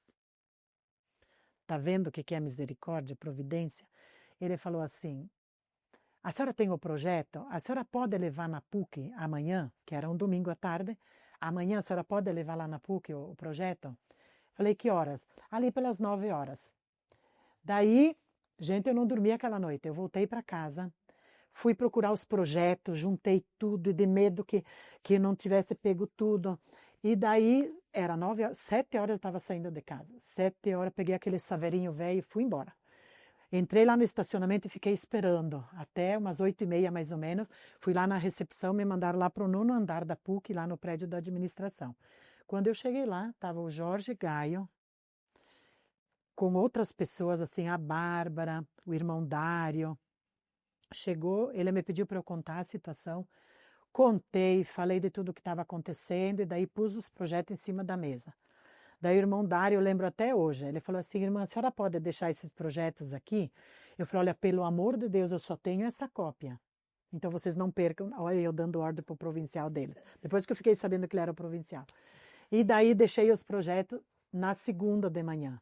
Tá vendo o que é misericórdia, providência? Ele falou assim, a senhora tem o projeto? A senhora pode levar na PUC amanhã, que era um domingo à tarde, amanhã a senhora pode levar lá na PUC o projeto? Falei, que horas? Ali pelas 9 horas. Daí, gente, eu não dormi aquela noite, eu voltei para casa, fui procurar os projetos, juntei tudo, de medo que não tivesse pego tudo. E daí, era 9 horas, 7 horas eu estava saindo de casa. 7 horas, peguei aquele saveirinho velho e fui embora. Entrei lá no estacionamento e fiquei esperando, até umas 8h30 mais ou menos. Fui lá na recepção, me mandaram lá para o 9º andar da PUC, lá no prédio da administração. Quando eu cheguei lá, estava o Jorge Gaio, com outras pessoas, assim, a Bárbara, o irmão Dário. Chegou, ele me pediu para eu contar a situação. Contei, falei de tudo o que estava acontecendo e daí pus os projetos em cima da mesa. Daí o irmão Dário, eu lembro até hoje, ele falou assim, irmã, a senhora pode deixar esses projetos aqui? Eu falei, olha, pelo amor de Deus, eu só tenho essa cópia. Então vocês não percam, olha eu dando ordem para o provincial dele. Depois que eu fiquei sabendo que ele era o provincial. E daí deixei os projetos na segunda de manhã.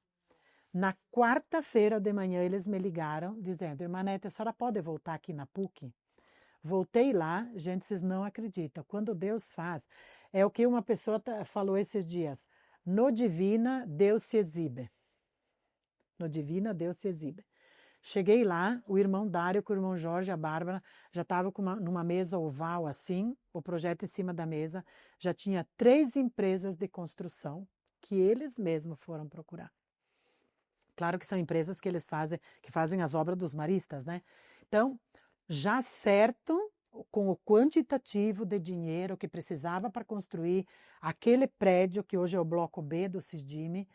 Na quarta-feira de manhã eles me ligaram dizendo, irmã Nete, a senhora pode voltar aqui na PUC? Voltei lá, gente, vocês não acreditam. Quando Deus faz, é o que uma pessoa falou esses dias. No Divina, Deus se exibe. No Divina, Deus se exibe. Cheguei lá, o irmão Dário com o irmão Jorge, a Bárbara, já estavam numa mesa oval assim, o projeto em cima da mesa. Já tinha 3 empresas de construção que eles mesmos foram procurar. Claro que são empresas que eles fazem as obras dos maristas, né? Então, já certo com o quantitativo de dinheiro que precisava para construir aquele prédio que hoje é o bloco B do Cisdime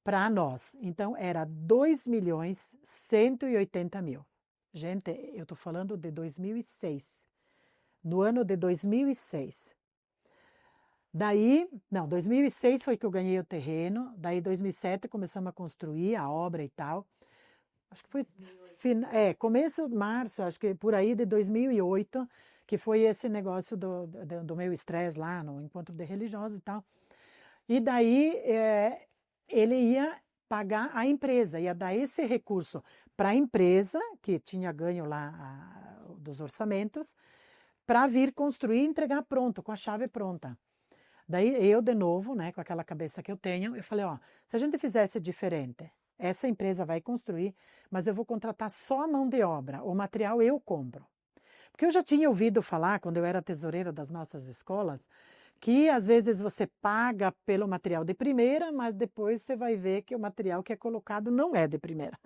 para nós. Então, era 2.180.000. Gente, eu estou falando de 2006. No ano de 2006. Daí, não, 2006 foi que eu ganhei o terreno. Daí, 2007, começamos a construir a obra e tal. Acho que foi começo de março, acho que por aí de 2008, que foi esse negócio do meu estresse lá no encontro de religiosos e tal. E daí ele ia pagar a empresa, ia dar esse recurso para a empresa, que tinha ganho lá dos orçamentos, para vir construir e entregar pronto, com a chave pronta. Daí eu, de novo, né, com aquela cabeça que eu tenho, eu falei, ó, se a gente fizesse diferente, essa empresa vai construir, mas eu vou contratar só a mão de obra, o material eu compro. Porque eu já tinha ouvido falar, quando eu era tesoureira das nossas escolas, que às vezes você paga pelo material de primeira, mas depois você vai ver que o material que é colocado não é de primeira.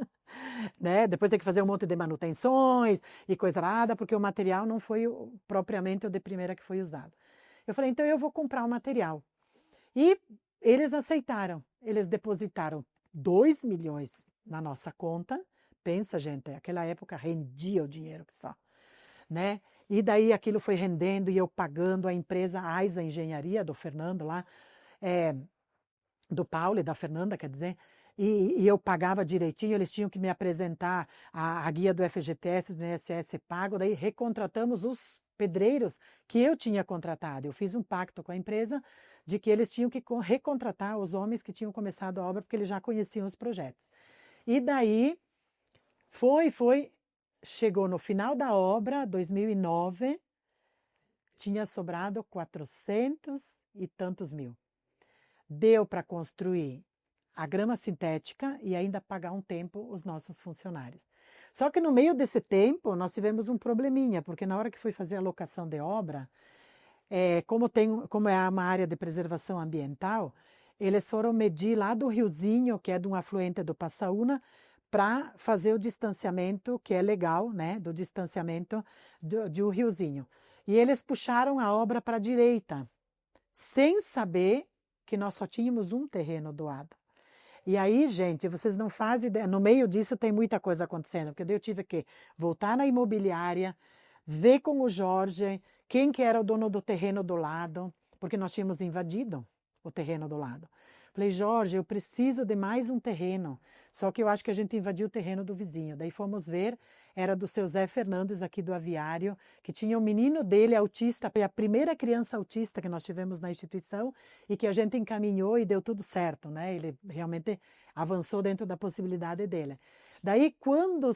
Né? Depois tem que fazer um monte de manutenções e coisa nada, porque o material não foi propriamente o de primeira que foi usado. Eu falei, então eu vou comprar o material. E eles aceitaram, eles depositaram 2 milhões na nossa conta. Pensa, gente, naquela época rendia o dinheiro que só, né? E daí aquilo foi rendendo e eu pagando a empresa AISA Engenharia, do Fernando lá, do Paulo e da Fernanda, quer dizer, e eu pagava direitinho, eles tinham que me apresentar a guia do FGTS, do INSS pago, daí recontratamos os pedreiros que eu tinha contratado. Eu fiz um pacto com a empresa de que eles tinham que recontratar os homens que tinham começado a obra, porque eles já conheciam os projetos. E daí chegou no final da obra, 2009, tinha sobrado 400 e tantos mil. Deu para construir a grama sintética e ainda pagar um tempo os nossos funcionários. Só que no meio desse tempo nós tivemos um probleminha, porque na hora que fui fazer a locação de obra, como é uma área de preservação ambiental, eles foram medir lá do riozinho, que é de um afluente do Passaúna, para fazer o distanciamento, que é legal, né, do distanciamento de um riozinho. E eles puxaram a obra para a direita, sem saber que nós só tínhamos um terreno doado. E aí, gente, vocês não fazem ideia, no meio disso tem muita coisa acontecendo, porque eu tive que voltar na imobiliária, ver com o Jorge quem que era o dono do terreno do lado, porque nós tínhamos invadido o terreno do lado. Falei, Jorge, eu preciso de mais um terreno, só que eu acho que a gente invadiu o terreno do vizinho. Daí fomos ver, era do seu Zé Fernandes aqui do Aviário, que tinha um menino dele autista, foi a primeira criança autista que nós tivemos na instituição e que a gente encaminhou e deu tudo certo, né? Ele realmente avançou dentro da possibilidade dele. Daí, quando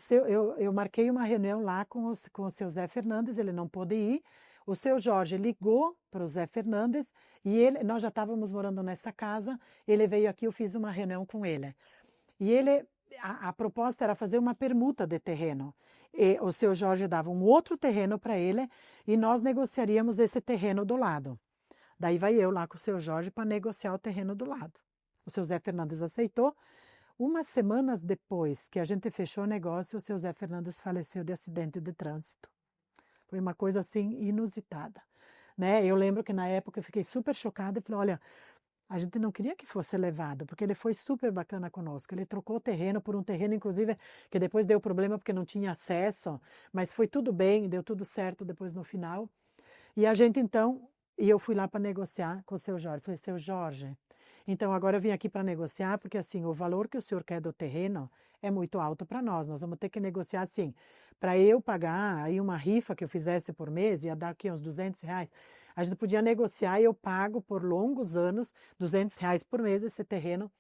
eu marquei uma reunião lá com o seu Zé Fernandes, ele não pôde ir. O seu Jorge ligou para o Zé Fernandes e nós já estávamos morando nessa casa, ele veio aqui, eu fiz uma reunião com ele. E a proposta era fazer uma permuta de terreno. E o seu Jorge dava um outro terreno para ele e nós negociaríamos esse terreno do lado. Daí vai eu lá com o seu Jorge para negociar o terreno do lado. O seu Zé Fernandes aceitou. Umas semanas depois que a gente fechou o negócio, o seu Zé Fernandes faleceu de acidente de trânsito. Foi uma coisa assim inusitada, né? Eu lembro que na época eu fiquei super chocada e falei, olha, a gente não queria que fosse levado, porque ele foi super bacana conosco. Ele trocou o terreno por um terreno, inclusive, que depois deu problema porque não tinha acesso, mas foi tudo bem, deu tudo certo depois no final. E a gente então, e eu fui lá para negociar com o seu Jorge. Falei, seu Jorge, então agora eu vim aqui para negociar, porque assim, o valor que o senhor quer do terreno é muito alto para nós. Nós vamos ter que negociar assim, para eu pagar aí uma rifa que eu fizesse por mês, ia dar aqui uns R$ 200. A gente podia negociar e eu pago por longos anos R$ 200 por mês esse terreno.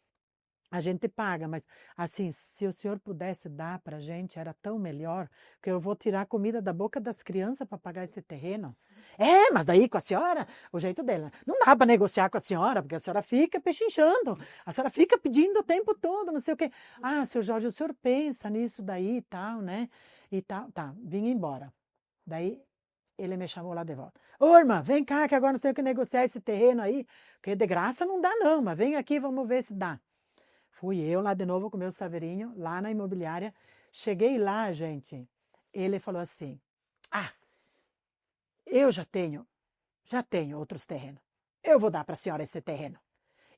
A gente paga, mas assim, se o senhor pudesse dar para a gente, era tão melhor, que eu vou tirar comida da boca das crianças para pagar esse terreno. É, mas daí com a senhora, o jeito dela, não dá para negociar com a senhora, porque a senhora fica pechinchando, a senhora fica pedindo o tempo todo, não sei o quê. Ah, seu Jorge, o senhor pensa nisso daí e tal, né? E tal, tá, vim embora. Daí ele me chamou lá de volta. Ô, irmã, vem cá, que agora nós temos que negociar esse terreno aí, porque de graça não dá não, mas vem aqui, vamos ver se dá. Fui eu lá de novo com o meu saveirinho, lá na imobiliária. Cheguei lá, gente, ele falou assim, ah, eu já tenho outros terrenos. Eu vou dar para a senhora esse terreno.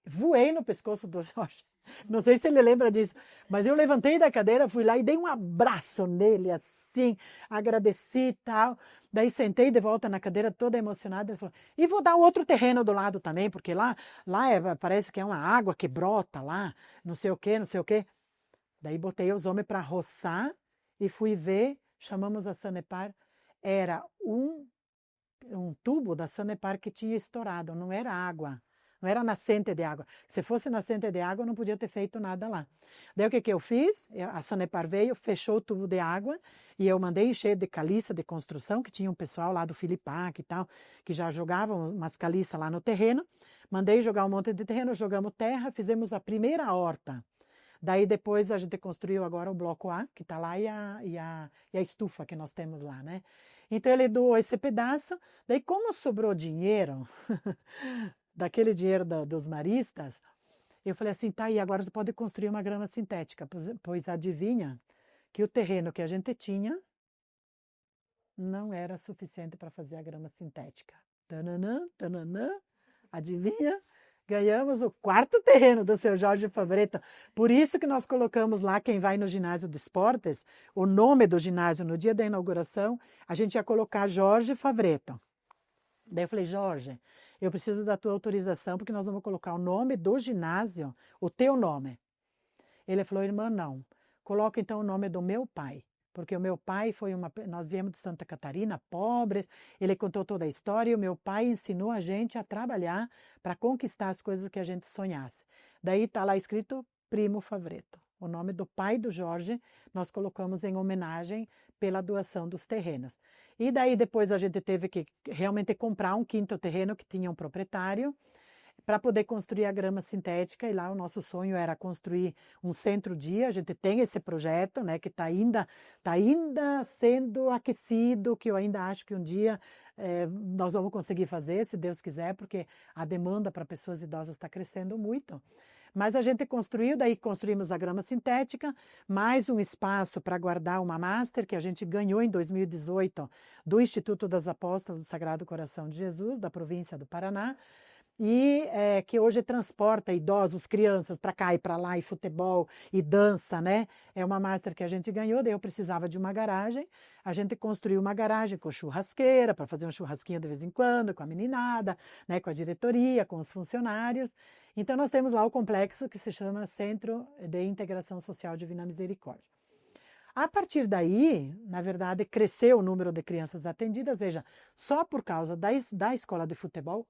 Voei no pescoço do Jorge. Não sei se ele lembra disso, mas eu levantei da cadeira, fui lá e dei um abraço nele, assim, agradeci e tal. Daí sentei de volta na cadeira, toda emocionada. Ele falou, e vou dar outro terreno do lado também, porque lá parece que é uma água que brota lá, não sei o quê, não sei o quê. Daí botei os homens para roçar e fui ver, chamamos a Sanepar. Era um tubo da Sanepar que tinha estourado, não era água. Não era nascente de água. Se fosse nascente de água, eu não podia ter feito nada lá. Daí o que eu fiz? A Sanepar veio, fechou o tubo de água e eu mandei encher de caliça de construção, que tinha um pessoal lá do Filipac e tal, que já jogavam umas caliças lá no terreno. Mandei jogar um monte de terreno, jogamos terra, fizemos a primeira horta. Daí depois a gente construiu agora o bloco A, que está lá, e a estufa que nós temos lá, né? Então ele doou esse pedaço. Daí como sobrou dinheiro... daquele dinheiro dos maristas, eu falei assim, tá, e agora você pode construir uma grama sintética, pois adivinha que o terreno que a gente tinha não era suficiente para fazer a grama sintética. Tananã, tananã, adivinha? Ganhamos o quarto terreno do seu Jorge Favreto. Por isso que nós colocamos lá, quem vai no ginásio de esportes, o nome do ginásio no dia da inauguração, a gente ia colocar Jorge Favreto. Daí eu falei, Jorge, eu preciso da tua autorização, porque nós vamos colocar o nome do ginásio, o teu nome. Ele falou, irmã, não. Coloca então o nome do meu pai. Porque o meu pai nós viemos de Santa Catarina, pobres, ele contou toda a história e o meu pai ensinou a gente a trabalhar para conquistar as coisas que a gente sonhasse. Daí está lá escrito Primo Favreto. O nome do pai do Jorge nós colocamos em homenagem pela doação dos terrenos. E daí depois a gente teve que realmente comprar um quinto terreno que tinha um proprietário para poder construir a grama sintética, e lá o nosso sonho era construir um centro-dia. A gente tem esse projeto, né, que está ainda sendo aquecido, que eu ainda acho que um dia nós vamos conseguir fazer, se Deus quiser, porque a demanda para pessoas idosas está crescendo muito. Mas a gente construiu, daí construímos a grama sintética, mais um espaço para guardar uma master que a gente ganhou em 2018 do Instituto das Apóstolas do Sagrado Coração de Jesus, da província do Paraná, e que hoje transporta idosos, crianças para cá e para lá, e futebol, e dança, né? É uma master que a gente ganhou, daí eu precisava de uma garagem, a gente construiu uma garagem com churrasqueira, para fazer um churrasquinho de vez em quando, com a meninada, né? Com a diretoria, com os funcionários. Então nós temos lá o complexo que se chama Centro de Integração Social Divina Misericórdia. A partir daí, na verdade, cresceu o número de crianças atendidas. Veja, só por causa da escola de futebol,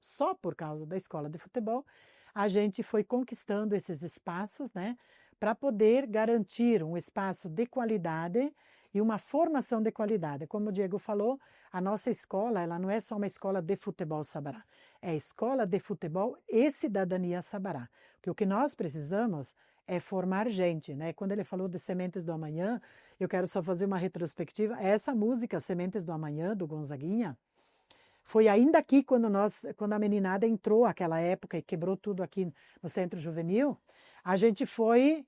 a gente foi conquistando esses espaços, né, para poder garantir um espaço de qualidade e uma formação de qualidade. Como o Diego falou, a nossa escola, ela não é só uma escola de futebol Sabará, é escola de futebol e cidadania Sabará. Porque o que nós precisamos é formar gente, né? Quando ele falou de Sementes do Amanhã, eu quero só fazer uma retrospectiva. Essa música, Sementes do Amanhã, do Gonzaguinha, foi ainda aqui quando a meninada entrou aquela época e quebrou tudo aqui no Centro Juvenil, a gente foi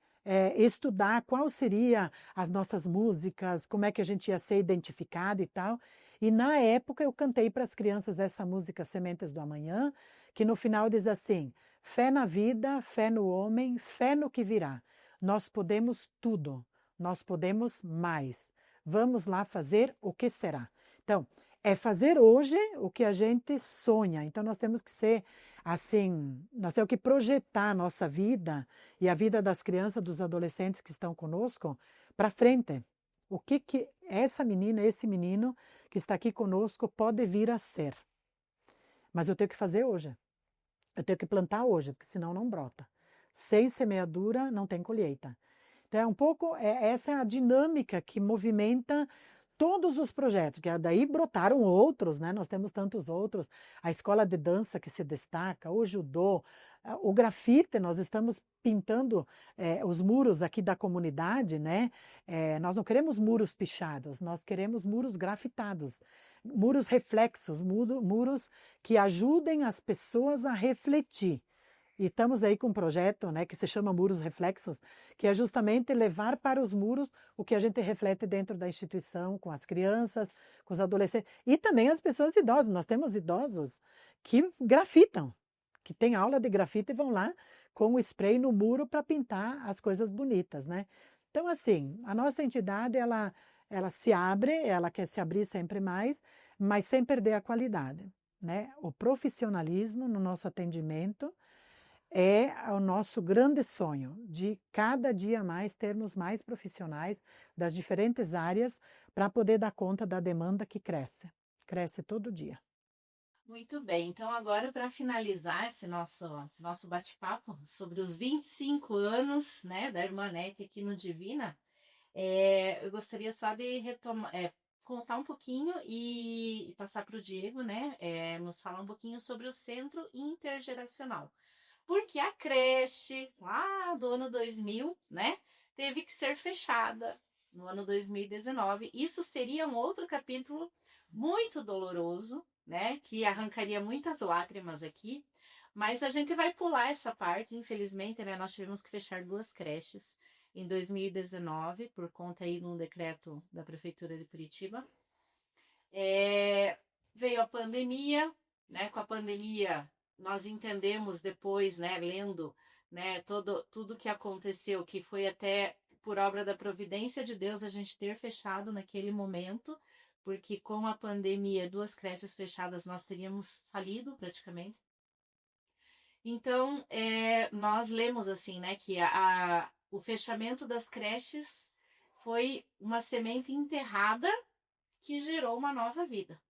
estudar qual seria as nossas músicas, como é que a gente ia ser identificado e tal. E na época eu cantei para as crianças essa música Sementes do Amanhã, que no final diz assim: fé na vida, fé no homem, fé no que virá. Nós podemos tudo, nós podemos mais. Vamos lá fazer o que será. Então, é fazer hoje o que a gente sonha. Então, nós temos que ser assim, nós temos que projetar a nossa vida e a vida das crianças, dos adolescentes que estão conosco para frente. O que essa menina, esse menino que está aqui conosco pode vir a ser. Mas eu tenho que fazer hoje. Eu tenho que plantar hoje, porque senão não brota. Sem semeadura, não tem colheita. Então, é um pouco, essa é a dinâmica que movimenta todos os projetos, que daí brotaram outros, né? Nós temos tantos outros. A escola de dança que se destaca, o judô, o grafite, nós estamos pintando os muros aqui da comunidade, né? Nós não queremos muros pichados, nós queremos muros grafitados, muros reflexos, muros que ajudem as pessoas a refletir. E estamos aí com um projeto, né, que se chama Muros Reflexos, que é justamente levar para os muros o que a gente reflete dentro da instituição, com as crianças, com os adolescentes e também as pessoas idosas. Nós temos idosos que grafitam, que têm aula de grafite e vão lá com o spray no muro para pintar as coisas bonitas, né? Então, assim, a nossa entidade, ela se abre, ela quer se abrir sempre mais, mas sem perder a qualidade, né? O profissionalismo no nosso atendimento é o nosso grande sonho de cada dia mais termos mais profissionais das diferentes áreas para poder dar conta da demanda que cresce todo dia. Muito bem, então agora para finalizar esse nosso bate-papo sobre os 25 anos, né, da Irmã Nete aqui no Divina, eu gostaria só de contar um pouquinho e passar para o Diego, né, nos falar um pouquinho sobre o Centro Intergeracional. Porque a creche, lá do ano 2000, né, teve que ser fechada no ano 2019. Isso seria um outro capítulo muito doloroso, né, que arrancaria muitas lágrimas aqui. Mas a gente vai pular essa parte, infelizmente, né, nós tivemos que fechar 2 creches em 2019, por conta aí de um decreto da Prefeitura de Curitiba. Veio a pandemia, né, com a pandemia nós entendemos depois, né, lendo, né, tudo que aconteceu, que foi até por obra da providência de Deus a gente ter fechado naquele momento, porque com a pandemia, 2 creches fechadas, nós teríamos falido praticamente. Então, nós lemos assim, né, que o fechamento das creches foi uma semente enterrada que gerou uma nova vida.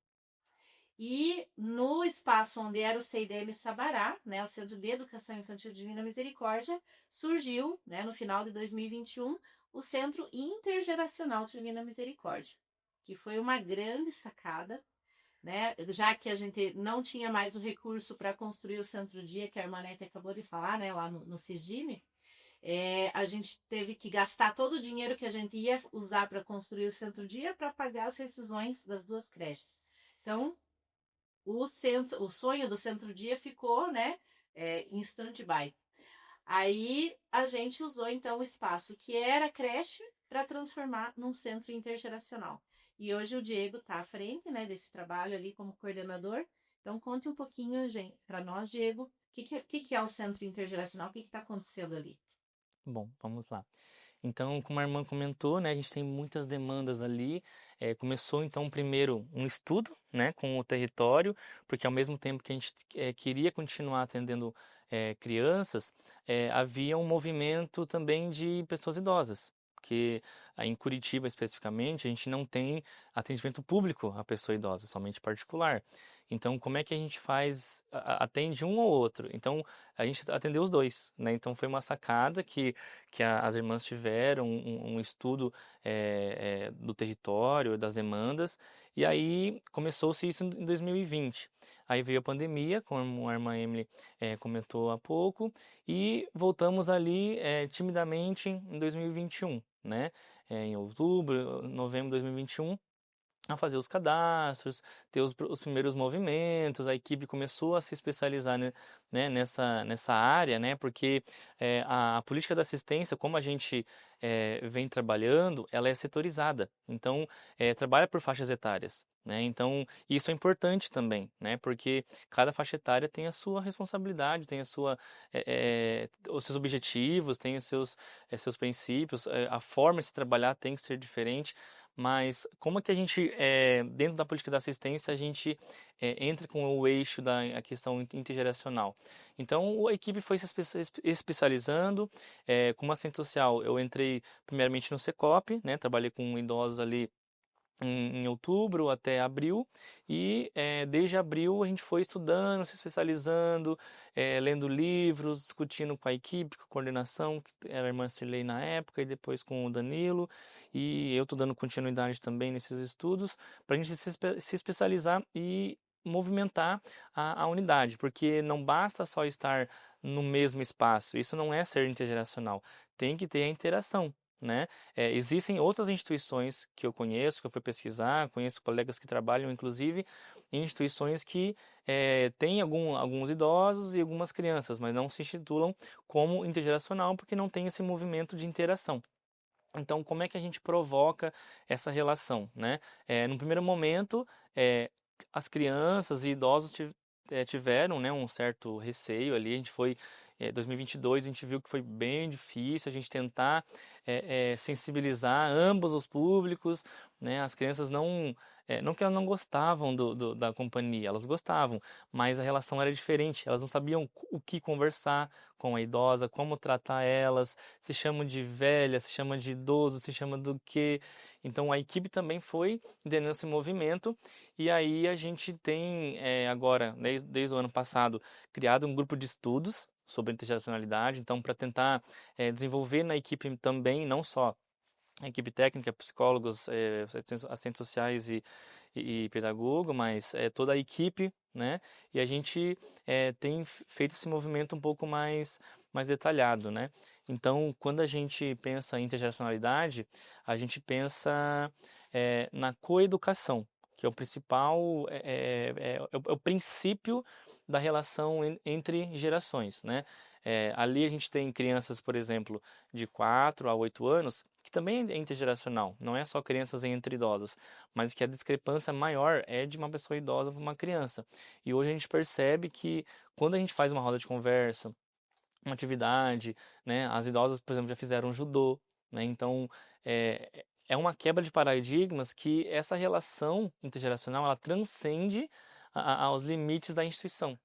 E no espaço onde era o CIDM Sabará, né, o Centro de Educação Infantil Divina Misericórdia, surgiu, né, no final de 2021, o Centro Intergeracional Divina Misericórdia, que foi uma grande sacada, né, já que a gente não tinha mais o recurso para construir o Centro-Dia, que a Irmã Nete acabou de falar, né, lá no CISDIME, a gente teve que gastar todo o dinheiro que a gente ia usar para construir o Centro-Dia para pagar as rescisões das 2 creches. Então, o sonho do Centro-Dia ficou, né, em stand-by. Aí a gente usou então o espaço que era creche para transformar num centro intergeracional. E hoje o Diego está à frente, né, desse trabalho ali como coordenador. Então conte um pouquinho, gente, para nós, Diego, o que é o centro intergeracional, o que está acontecendo ali? Bom, vamos lá. Então, como a irmã comentou, né, a gente tem muitas demandas ali. Começou, então, primeiro um estudo, né, com o território, porque ao mesmo tempo que a gente queria continuar atendendo crianças, havia um movimento também de pessoas idosas. Porque em Curitiba, especificamente, a gente não tem atendimento público à pessoa idosa, somente particular. Então, como é que a gente atende um ou outro? Então, a gente atendeu os dois, né? Então, foi uma sacada que as irmãs tiveram, um estudo do território, das demandas, e aí começou-se isso em 2020. Aí veio a pandemia, como a irmã Emily comentou há pouco, e voltamos ali timidamente em 2021, né? Em outubro, novembro de 2021, a fazer os cadastros, ter os primeiros movimentos, a equipe começou a se especializar, né, nessa área, né, porque a política da assistência, como a gente vem trabalhando, ela é setorizada, então trabalha por faixas etárias, né, então isso é importante também, né, porque cada faixa etária tem a sua responsabilidade, tem os seus objetivos, tem seus princípios, a forma de se trabalhar tem que ser diferente. Mas como é que a gente, dentro da política da assistência, a gente entra com o eixo da a questão intergeracional? Então, a equipe foi se especializando. Como assistente social, eu entrei primeiramente no Secop, né? Trabalhei com idosos ali em outubro até abril, e desde abril a gente foi estudando, se especializando, lendo livros, discutindo com a equipe, com a coordenação, que era a irmã Cirlei na época, e depois com o Danilo, e eu estou dando continuidade também nesses estudos, para a gente se especializar e movimentar a unidade, porque não basta só estar no mesmo espaço, isso não é ser intergeracional, tem que ter a interação, né? Existem outras instituições que eu conheço, que eu fui pesquisar, conheço colegas que trabalham, inclusive, em instituições que têm alguns idosos e algumas crianças, mas não se institulam como intergeracional porque não tem esse movimento de interação. Então, como é que a gente provoca essa relação, né? No primeiro momento, as crianças e idosos tiveram, né, um certo receio ali. A gente foi, 2022, a gente viu que foi bem difícil a gente tentar sensibilizar ambos os públicos, né? As crianças não que elas não gostavam da companhia, elas gostavam, mas a relação era diferente. Elas não sabiam o que conversar com a idosa, como tratar elas, se chamam de velha, se chama de idoso, se chama do quê. Então a equipe também foi entendendo esse movimento, e aí a gente tem agora, desde o ano passado, criado um grupo de estudos sobre intergeracionalidade, então para tentar desenvolver na equipe também, não só a equipe técnica, psicólogos, assistentes sociais e pedagogo, mas toda a equipe, né? E a gente tem feito esse movimento um pouco mais detalhado, né? Então, quando a gente pensa em intergeracionalidade, a gente pensa na coeducação, que é o principal, é o princípio da relação entre gerações, né? Ali a gente tem crianças, por exemplo, de 4 a 8 anos, que também é intergeracional, não é só crianças entre idosos, mas que a discrepância maior é de uma pessoa idosa para uma criança. E hoje a gente percebe que quando a gente faz uma roda de conversa, uma atividade, né, as idosas, por exemplo, já fizeram judô, né, então é uma quebra de paradigmas que essa relação intergeracional, ela transcende aos limites da instituição.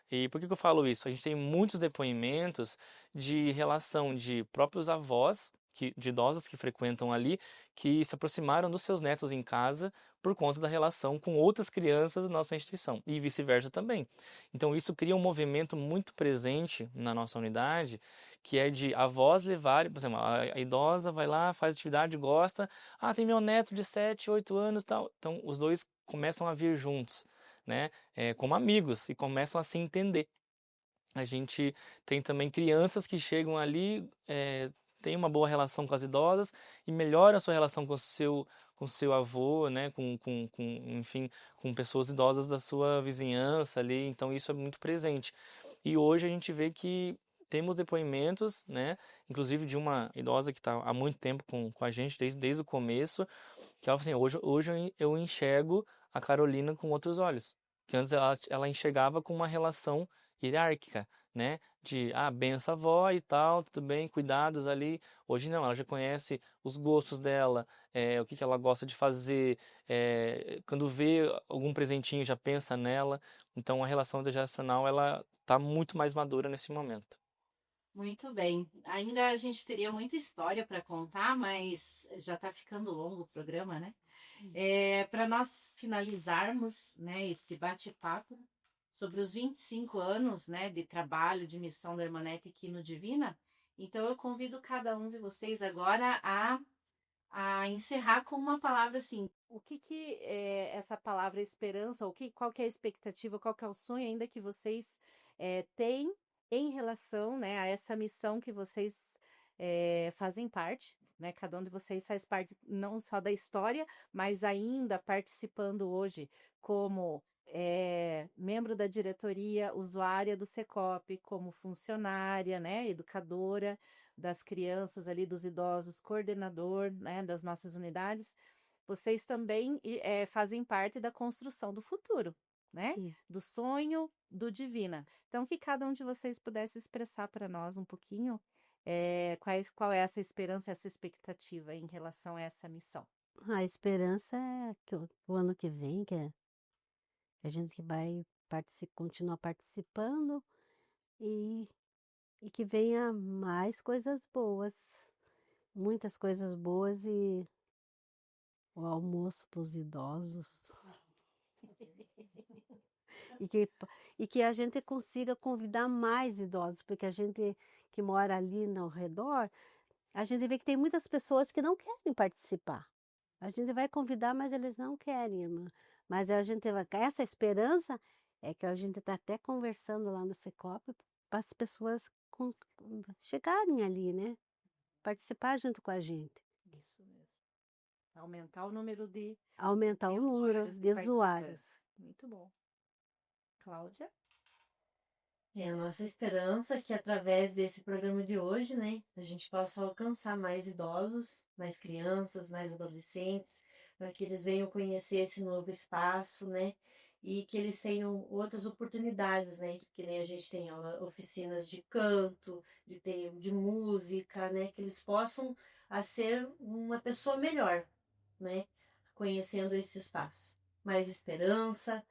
E por que eu falo isso? A gente tem muitos depoimentos de relação de próprios avós, de idosos que frequentam ali, que se aproximaram dos seus netos em casa por conta da relação com outras crianças da nossa instituição, e vice-versa também. Então isso cria um movimento muito presente na nossa unidade, que é de avós levarem, por exemplo, a idosa vai lá, faz atividade, gosta, tem meu neto de 7, 8 anos, tal. Então os dois começam a vir juntos, né? Como amigos, e começam a se entender. A gente tem também crianças que chegam ali, têm uma boa relação com as idosas e melhoram a sua relação com seu avô, né? Enfim, com pessoas idosas da sua vizinhança ali. Então isso é muito presente. E hoje a gente vê que temos depoimentos, né? Inclusive de uma idosa que está há muito tempo com a gente, desde o começo, que ela fala assim, hoje eu enxergo a Carolina com outros olhos. Que antes ela enxergava com uma relação hierárquica, né? Benção avó e tal, tudo bem, cuidados ali. Hoje não, ela já conhece os gostos dela, o que ela gosta de fazer, quando vê algum presentinho já pensa nela. Então a relação intergeracional, ela tá muito mais madura nesse momento. Muito bem. Ainda a gente teria muita história para contar, mas já está ficando longo o programa, né? Para nós finalizarmos, né, esse bate-papo sobre os 25 anos, né, de trabalho, de missão da Hermanete aqui no Divina, então eu convido cada um de vocês agora a encerrar com uma palavra assim. O que é essa palavra esperança, qual que é a expectativa, qual que é o sonho ainda que vocês têm em relação, né, a essa missão que vocês fazem parte, né? Cada um de vocês faz parte não só da história, mas ainda participando hoje como membro da diretoria, usuária do Secop, como funcionária, né? Educadora das crianças ali, dos idosos, coordenador, né? Das nossas unidades. Vocês também fazem parte da construção do futuro, né? Sim. Do sonho do Divina. Então, que cada um de vocês pudesse expressar para nós um pouquinho qual é essa esperança, essa expectativa em relação a essa missão. A esperança é que o ano que vem, que a gente vai continuar participando e que venha mais coisas boas, muitas coisas boas e o almoço para os idosos. E que a gente consiga convidar mais idosos, porque a gente que mora ali ao redor, a gente vê que tem muitas pessoas que não querem participar. A gente vai convidar, mas eles não querem, irmã. Mas a gente essa esperança é que a gente está até conversando lá no Secop para as pessoas chegarem ali, né? Participar junto com a gente. Isso mesmo. Aumentar o número de Aumentar o número de usuários. Muito bom. Cláudia? É a nossa esperança que através desse programa de hoje, né, a gente possa alcançar mais idosos, mais crianças, mais adolescentes, para que eles venham conhecer esse novo espaço, né, e que eles tenham outras oportunidades, né, que nem a gente tem oficinas de canto, de música, né, que eles possam ser uma pessoa melhor, né, conhecendo esse espaço. Mais esperança,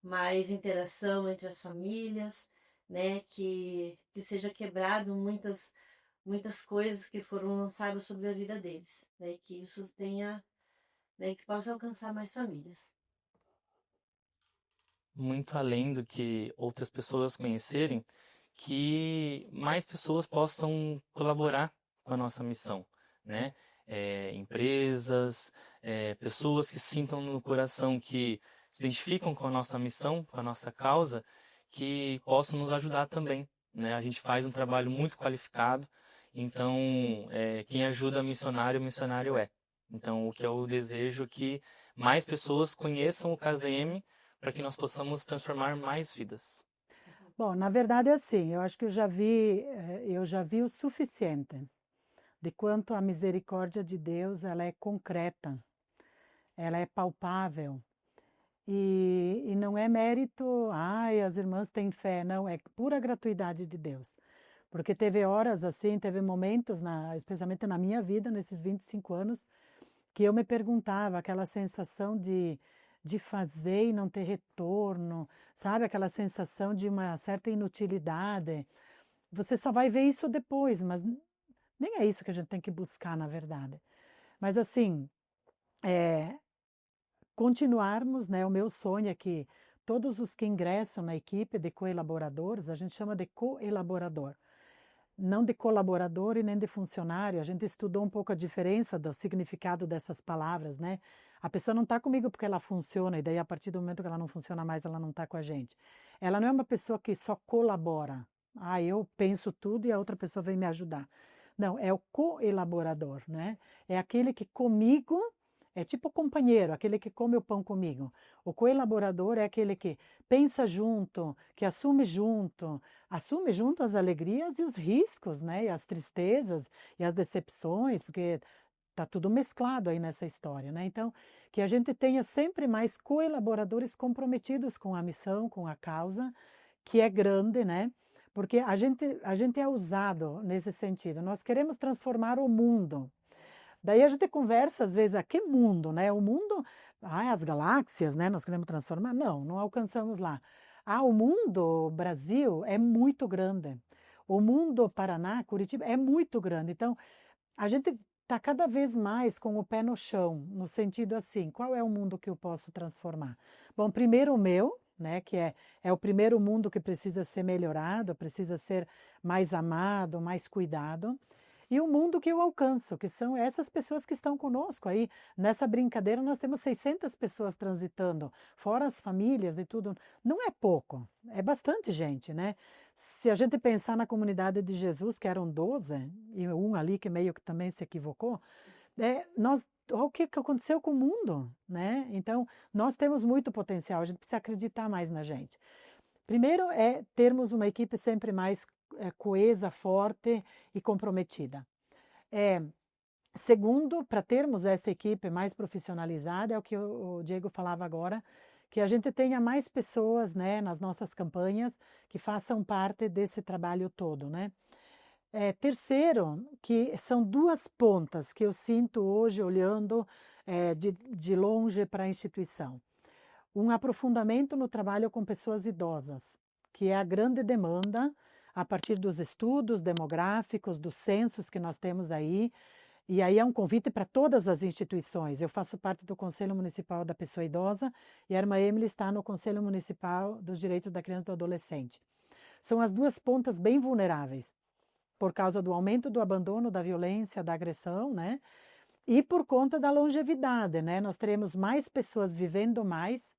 mais interação entre as famílias, né? Que seja quebrado muitas coisas que foram lançadas sobre a vida deles, né? Que isso tenha, né? Que possa alcançar mais famílias. Muito além do que outras pessoas conhecerem, que mais pessoas possam colaborar com a nossa missão, né? Empresas, pessoas que sintam no coração que se identificam com a nossa missão, com a nossa causa, que possam nos ajudar também, né? A gente faz um trabalho muito qualificado, então quem ajuda missionário, missionário é. Então, o que eu desejo é que mais pessoas conheçam o CASDM para que nós possamos transformar mais vidas. Bom, na verdade é assim, eu acho que eu já vi o suficiente de quanto a misericórdia de Deus ela é concreta, ela é palpável e não é mérito, as irmãs têm fé, não, é pura gratuidade de Deus. Porque teve horas assim, teve momentos, especialmente na minha vida, nesses 25 anos, que eu me perguntava, aquela sensação de fazer e não ter retorno, sabe? Aquela sensação de uma certa inutilidade. Você só vai ver isso depois, mas nem é isso que a gente tem que buscar, na verdade. Mas assim, continuarmos, né? O meu sonho é que todos os que ingressam na equipe de coelaboradores, a gente chama de coelaborador, não de colaborador e nem de funcionário. A gente estudou um pouco a diferença do significado dessas palavras, né? A pessoa não está comigo porque ela funciona, e daí a partir do momento que ela não funciona mais, ela não está com a gente. Ela não é uma pessoa que só colabora. Eu penso tudo e a outra pessoa vem me ajudar. Não, é o coelaborador, né? É aquele que comigo, é tipo companheiro, aquele que come o pão comigo. O coelaborador é aquele que pensa junto, que assume junto as alegrias e os riscos, né? E as tristezas e as decepções, porque tá tudo mesclado aí nessa história, né? Então, que a gente tenha sempre mais coelaboradores comprometidos com a missão, com a causa, que é grande, né? Porque a gente é usado nesse sentido. Nós queremos transformar o mundo. Daí a gente conversa às vezes, que mundo, né? O mundo, as galáxias, né? Nós queremos transformar? Não alcançamos lá. O mundo, o Brasil, é muito grande. O mundo, Paraná, Curitiba, é muito grande. Então, a gente está cada vez mais com o pé no chão, no sentido assim, qual é o mundo que eu posso transformar? Bom, primeiro o meu, né, que é o primeiro mundo que precisa ser melhorado, precisa ser mais amado, mais cuidado. e o mundo que eu alcanço, que são essas pessoas que estão conosco aí. Nessa brincadeira nós temos 600 pessoas transitando, fora as famílias e tudo. Não é pouco, é bastante gente, né? Se a gente pensar na comunidade de Jesus, que eram 12, e um ali que meio que também se equivocou, olha o que aconteceu com o mundo, né? Então, nós temos muito potencial, a gente precisa acreditar mais na gente. Primeiro é termos uma equipe sempre mais coesa, forte e comprometida. Segundo, para termos essa equipe mais profissionalizada, é o que o Diego falava agora, que a gente tenha mais pessoas, né, nas nossas campanhas que façam parte desse trabalho todo, né? Terceiro, que são duas pontas que eu sinto hoje olhando de longe para a instituição. Um aprofundamento no trabalho com pessoas idosas, que é a grande demanda a partir dos estudos demográficos, dos censos que nós temos aí. E aí é um convite para todas as instituições. Eu faço parte do Conselho Municipal da Pessoa Idosa e a irmã Emily está no Conselho Municipal dos Direitos da Criança e do Adolescente. São as duas pontas bem vulneráveis, por causa do aumento do abandono, da violência, da agressão, né? E por conta da longevidade, né? Nós teremos mais pessoas vivendo mais.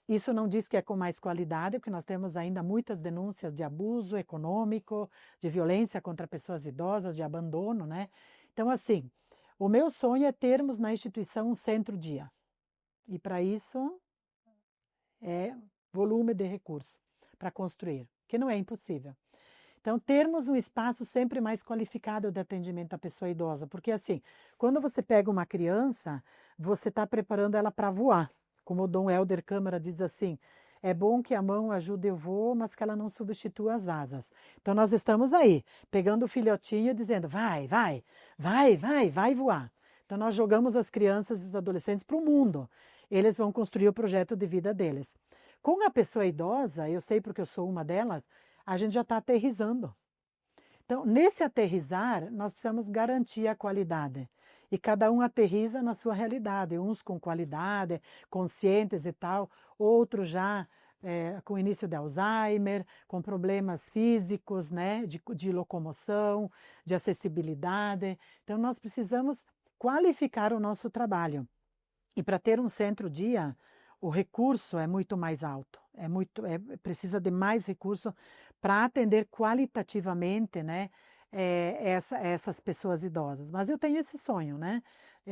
Isso não diz que é com mais qualidade, porque nós temos ainda muitas denúncias de abuso econômico, de violência contra pessoas idosas, de abandono, né? Então, assim, o meu sonho é termos na instituição um centro-dia. E para isso é volume de recurso para construir, que não é impossível. Então, termos um espaço sempre mais qualificado de atendimento à pessoa idosa, porque assim, quando você pega uma criança, você está preparando ela para voar. Como o Dom Helder Câmara diz assim, é bom que a mão ajude o voo, mas que ela não substitua as asas. Então, nós estamos aí, pegando o filhotinho e dizendo, vai voar. Então, nós jogamos as crianças e os adolescentes para o mundo. Eles vão construir o projeto de vida deles. Com a pessoa idosa, eu sei porque eu sou uma delas, a gente já está aterrissando. Então, nesse aterrissar, nós precisamos garantir a qualidade. E cada um aterriza na sua realidade, uns com qualidade, conscientes e tal, outros já com início de Alzheimer, com problemas físicos, né, de locomoção, de acessibilidade. Então, nós precisamos qualificar o nosso trabalho. E para ter um centro-dia, o recurso é muito mais alto, precisa de mais recurso para atender qualitativamente, né, essas pessoas idosas. Mas eu tenho esse sonho, né?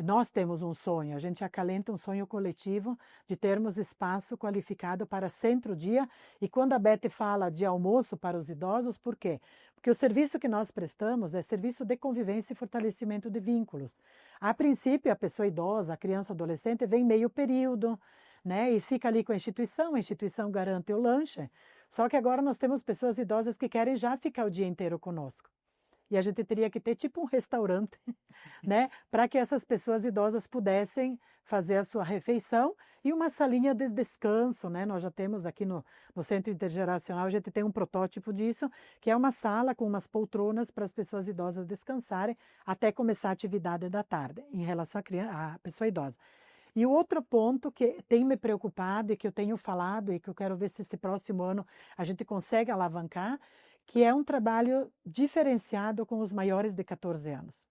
Nós temos um sonho, a gente acalenta um sonho coletivo de termos espaço qualificado para centro-dia. E quando a Beth fala de almoço para os idosos, por quê? Porque o serviço que nós prestamos é serviço de convivência e fortalecimento de vínculos. A princípio, a pessoa idosa, a criança, adolescente, vem meio período, né? E fica ali com a instituição garante o lanche. Só que agora nós temos pessoas idosas que querem já ficar o dia inteiro conosco. E a gente teria que ter tipo um restaurante, né? Para que essas pessoas idosas pudessem fazer a sua refeição e uma salinha de descanso, né? Nós já temos aqui no Centro Intergeracional, a gente tem um protótipo disso, que é uma sala com umas poltronas para as pessoas idosas descansarem até começar a atividade da tarde, em relação à pessoa idosa. E o outro ponto que tem me preocupado e que eu tenho falado e que eu quero ver se esse próximo ano a gente consegue alavancar, que é um trabalho diferenciado com os maiores de 14 anos.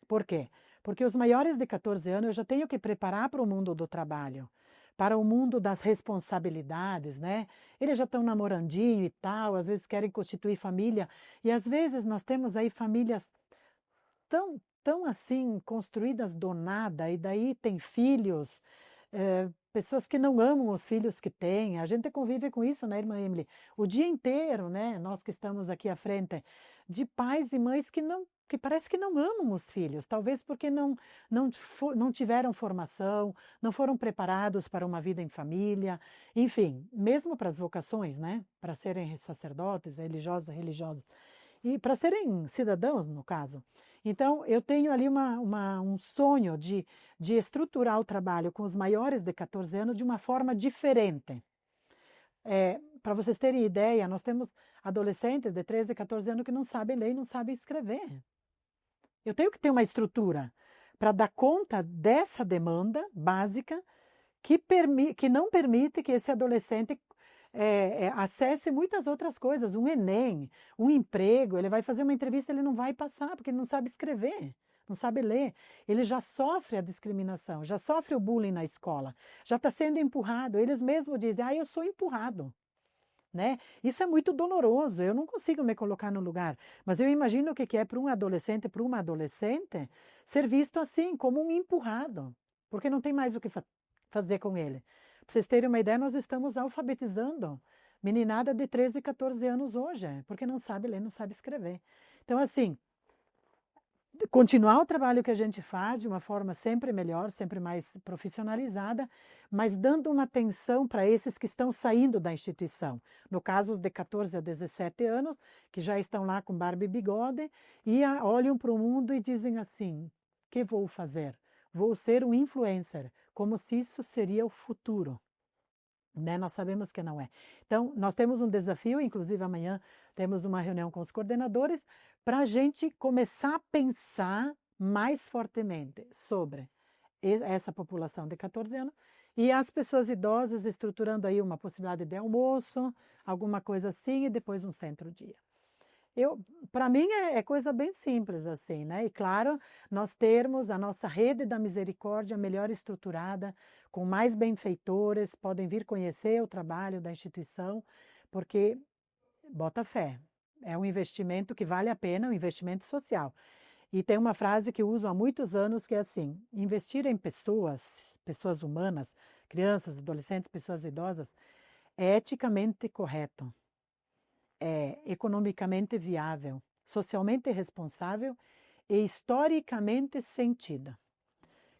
Por quê? Porque os maiores de 14 anos eu já tenho que preparar para o mundo do trabalho, para o mundo das responsabilidades, né? Eles já estão namorandinho e tal, às vezes querem constituir família, e às vezes nós temos aí famílias tão assim, construídas do nada, e daí tem filhos, pessoas que não amam os filhos que têm. A gente convive com isso, né, irmã Emily? O dia inteiro, né, nós que estamos aqui à frente, de pais e mães que parece que não amam os filhos, talvez porque não tiveram formação, não foram preparados para uma vida em família, enfim, mesmo para as vocações, né, para serem sacerdotes, religiosas, e para serem cidadãos, no caso. Então, eu tenho ali um sonho de estruturar o trabalho com os maiores de 14 anos de uma forma diferente. Para vocês terem ideia, nós temos adolescentes de 13, 14 anos que não sabem ler e não sabem escrever. Eu tenho que ter uma estrutura para dar conta dessa demanda básica que não permite que esse adolescente acesse muitas outras coisas, um Enem, um emprego, ele vai fazer uma entrevista, ele não vai passar, porque ele não sabe escrever, não sabe ler. Ele já sofre a discriminação, já sofre o bullying na escola, já está sendo empurrado. Eles mesmos dizem, eu sou empurrado. Né? Isso é muito doloroso, eu não consigo me colocar no lugar, mas eu imagino o que é para um adolescente, para uma adolescente, ser visto assim, como um empurrado, porque não tem mais o que fazer com ele. Para vocês terem uma ideia, nós estamos alfabetizando meninada de 13, 14 anos hoje, porque não sabe ler, não sabe escrever. Então, assim, continuar o trabalho que a gente faz de uma forma sempre melhor, sempre mais profissionalizada, mas dando uma atenção para esses que estão saindo da instituição. No caso, os de 14 a 17 anos, que já estão lá com barba e bigode, e olham para o mundo e dizem assim, o que vou fazer? Vou ser um influencer, como se isso seria o futuro. Né? Nós sabemos que não é. Então, nós temos um desafio, inclusive amanhã temos uma reunião com os coordenadores, para a gente começar a pensar mais fortemente sobre essa população de 14 anos e as pessoas idosas, estruturando aí uma possibilidade de almoço, alguma coisa assim, e depois um centro-dia. Para mim é coisa bem simples assim, né? E claro, nós termos a nossa rede da misericórdia melhor estruturada, com mais benfeitores, podem vir conhecer o trabalho da instituição, porque bota fé, é um investimento que vale a pena, um investimento social. E tem uma frase que eu uso há muitos anos que é assim, investir em pessoas humanas, crianças, adolescentes, pessoas idosas, é eticamente correto. É economicamente viável, socialmente responsável e historicamente sentida.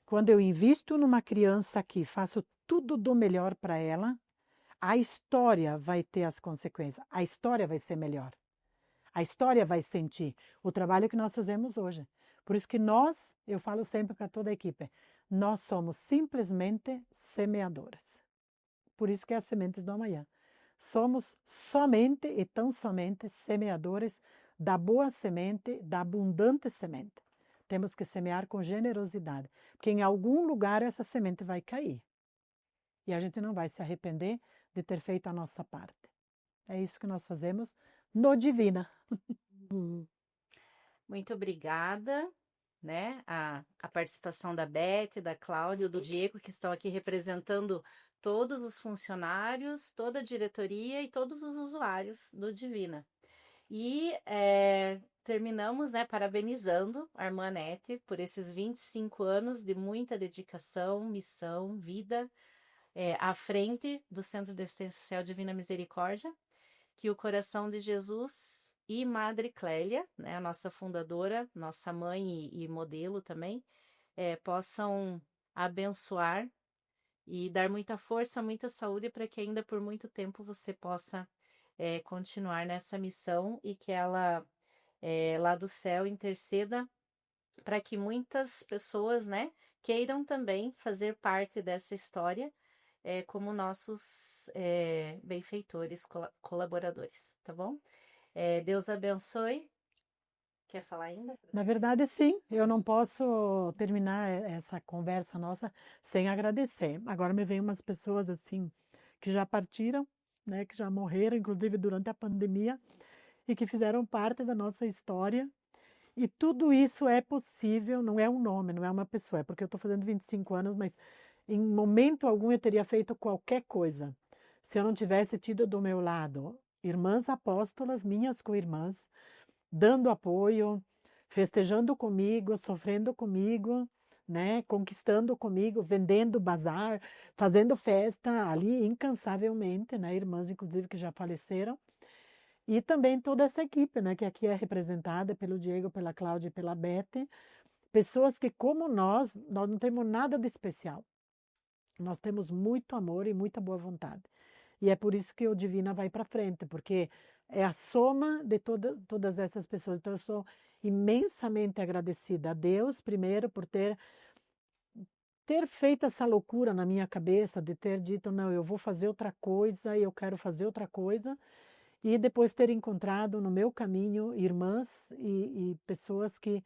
Quando eu invisto numa criança aqui, faço tudo do melhor para ela, a história vai ter as consequências, a história vai ser melhor. A história vai sentir o trabalho que nós fazemos hoje. Por isso que eu falo sempre para toda a equipe, nós somos simplesmente semeadoras. Por isso que é as sementes do amanhã. Somos somente e tão somente semeadores da boa semente, da abundante semente. Temos que semear com generosidade, porque em algum lugar essa semente vai cair. E a gente não vai se arrepender de ter feito a nossa parte. É isso que nós fazemos no Divina. Muito obrigada, né? A participação da Beth, da Cláudia, do Diego, que estão aqui representando todos os funcionários, toda a diretoria e todos os usuários do Divina. E terminamos, né, parabenizando a irmã Anete por esses 25 anos de muita dedicação, missão, vida à frente do Centro de Assistência Social Divina Misericórdia, que o coração de Jesus e Madre Clélia, né, a nossa fundadora, nossa mãe e modelo também, possam abençoar e dar muita força, muita saúde para que ainda por muito tempo você possa continuar nessa missão e que ela lá do céu interceda para que muitas pessoas, né, queiram também fazer parte dessa história como nossos benfeitores, colaboradores, tá bom? Deus abençoe. Quer falar ainda? Na verdade, sim, eu não posso terminar essa conversa nossa sem agradecer. Agora me vem umas pessoas assim que já partiram, né, que já morreram, inclusive durante a pandemia, e que fizeram parte da nossa história. E tudo isso é possível, não é um nome, não é uma pessoa, é porque eu estou fazendo 25 anos, mas em momento algum eu teria feito qualquer coisa se eu não tivesse tido do meu lado irmãs apóstolas, minhas co-irmãs, dando apoio, festejando comigo, sofrendo comigo, né, conquistando comigo, vendendo bazar, fazendo festa ali incansavelmente, né, irmãs inclusive que já faleceram. E também toda essa equipe, né, que aqui é representada pelo Diego, pela Cláudia e pela Beth, pessoas que como nós não temos nada de especial. Nós temos muito amor e muita boa vontade. E é por isso que o Divina vai para frente, porque é a soma de todas essas pessoas. Então, eu sou imensamente agradecida a Deus, primeiro, por ter feito essa loucura na minha cabeça, de ter dito, não, eu vou fazer outra coisa, eu quero fazer outra coisa, e depois ter encontrado no meu caminho irmãs e pessoas que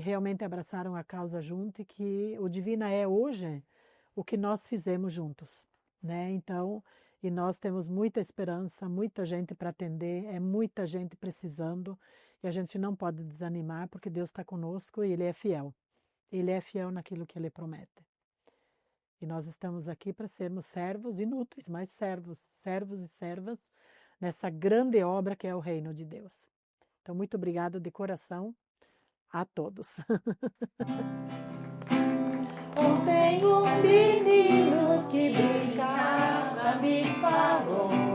realmente abraçaram a causa junto e que o Divina é hoje o que nós fizemos juntos, né? Então, e nós temos muita esperança, muita gente para atender, é muita gente precisando, e a gente não pode desanimar, porque Deus está conosco e Ele é fiel. Ele é fiel naquilo que Ele promete. E nós estamos aqui para sermos servos inúteis, mas servos e servas nessa grande obra que é o reino de Deus. Então, muito obrigada de coração a todos. Ontem um menino que brincava me falou.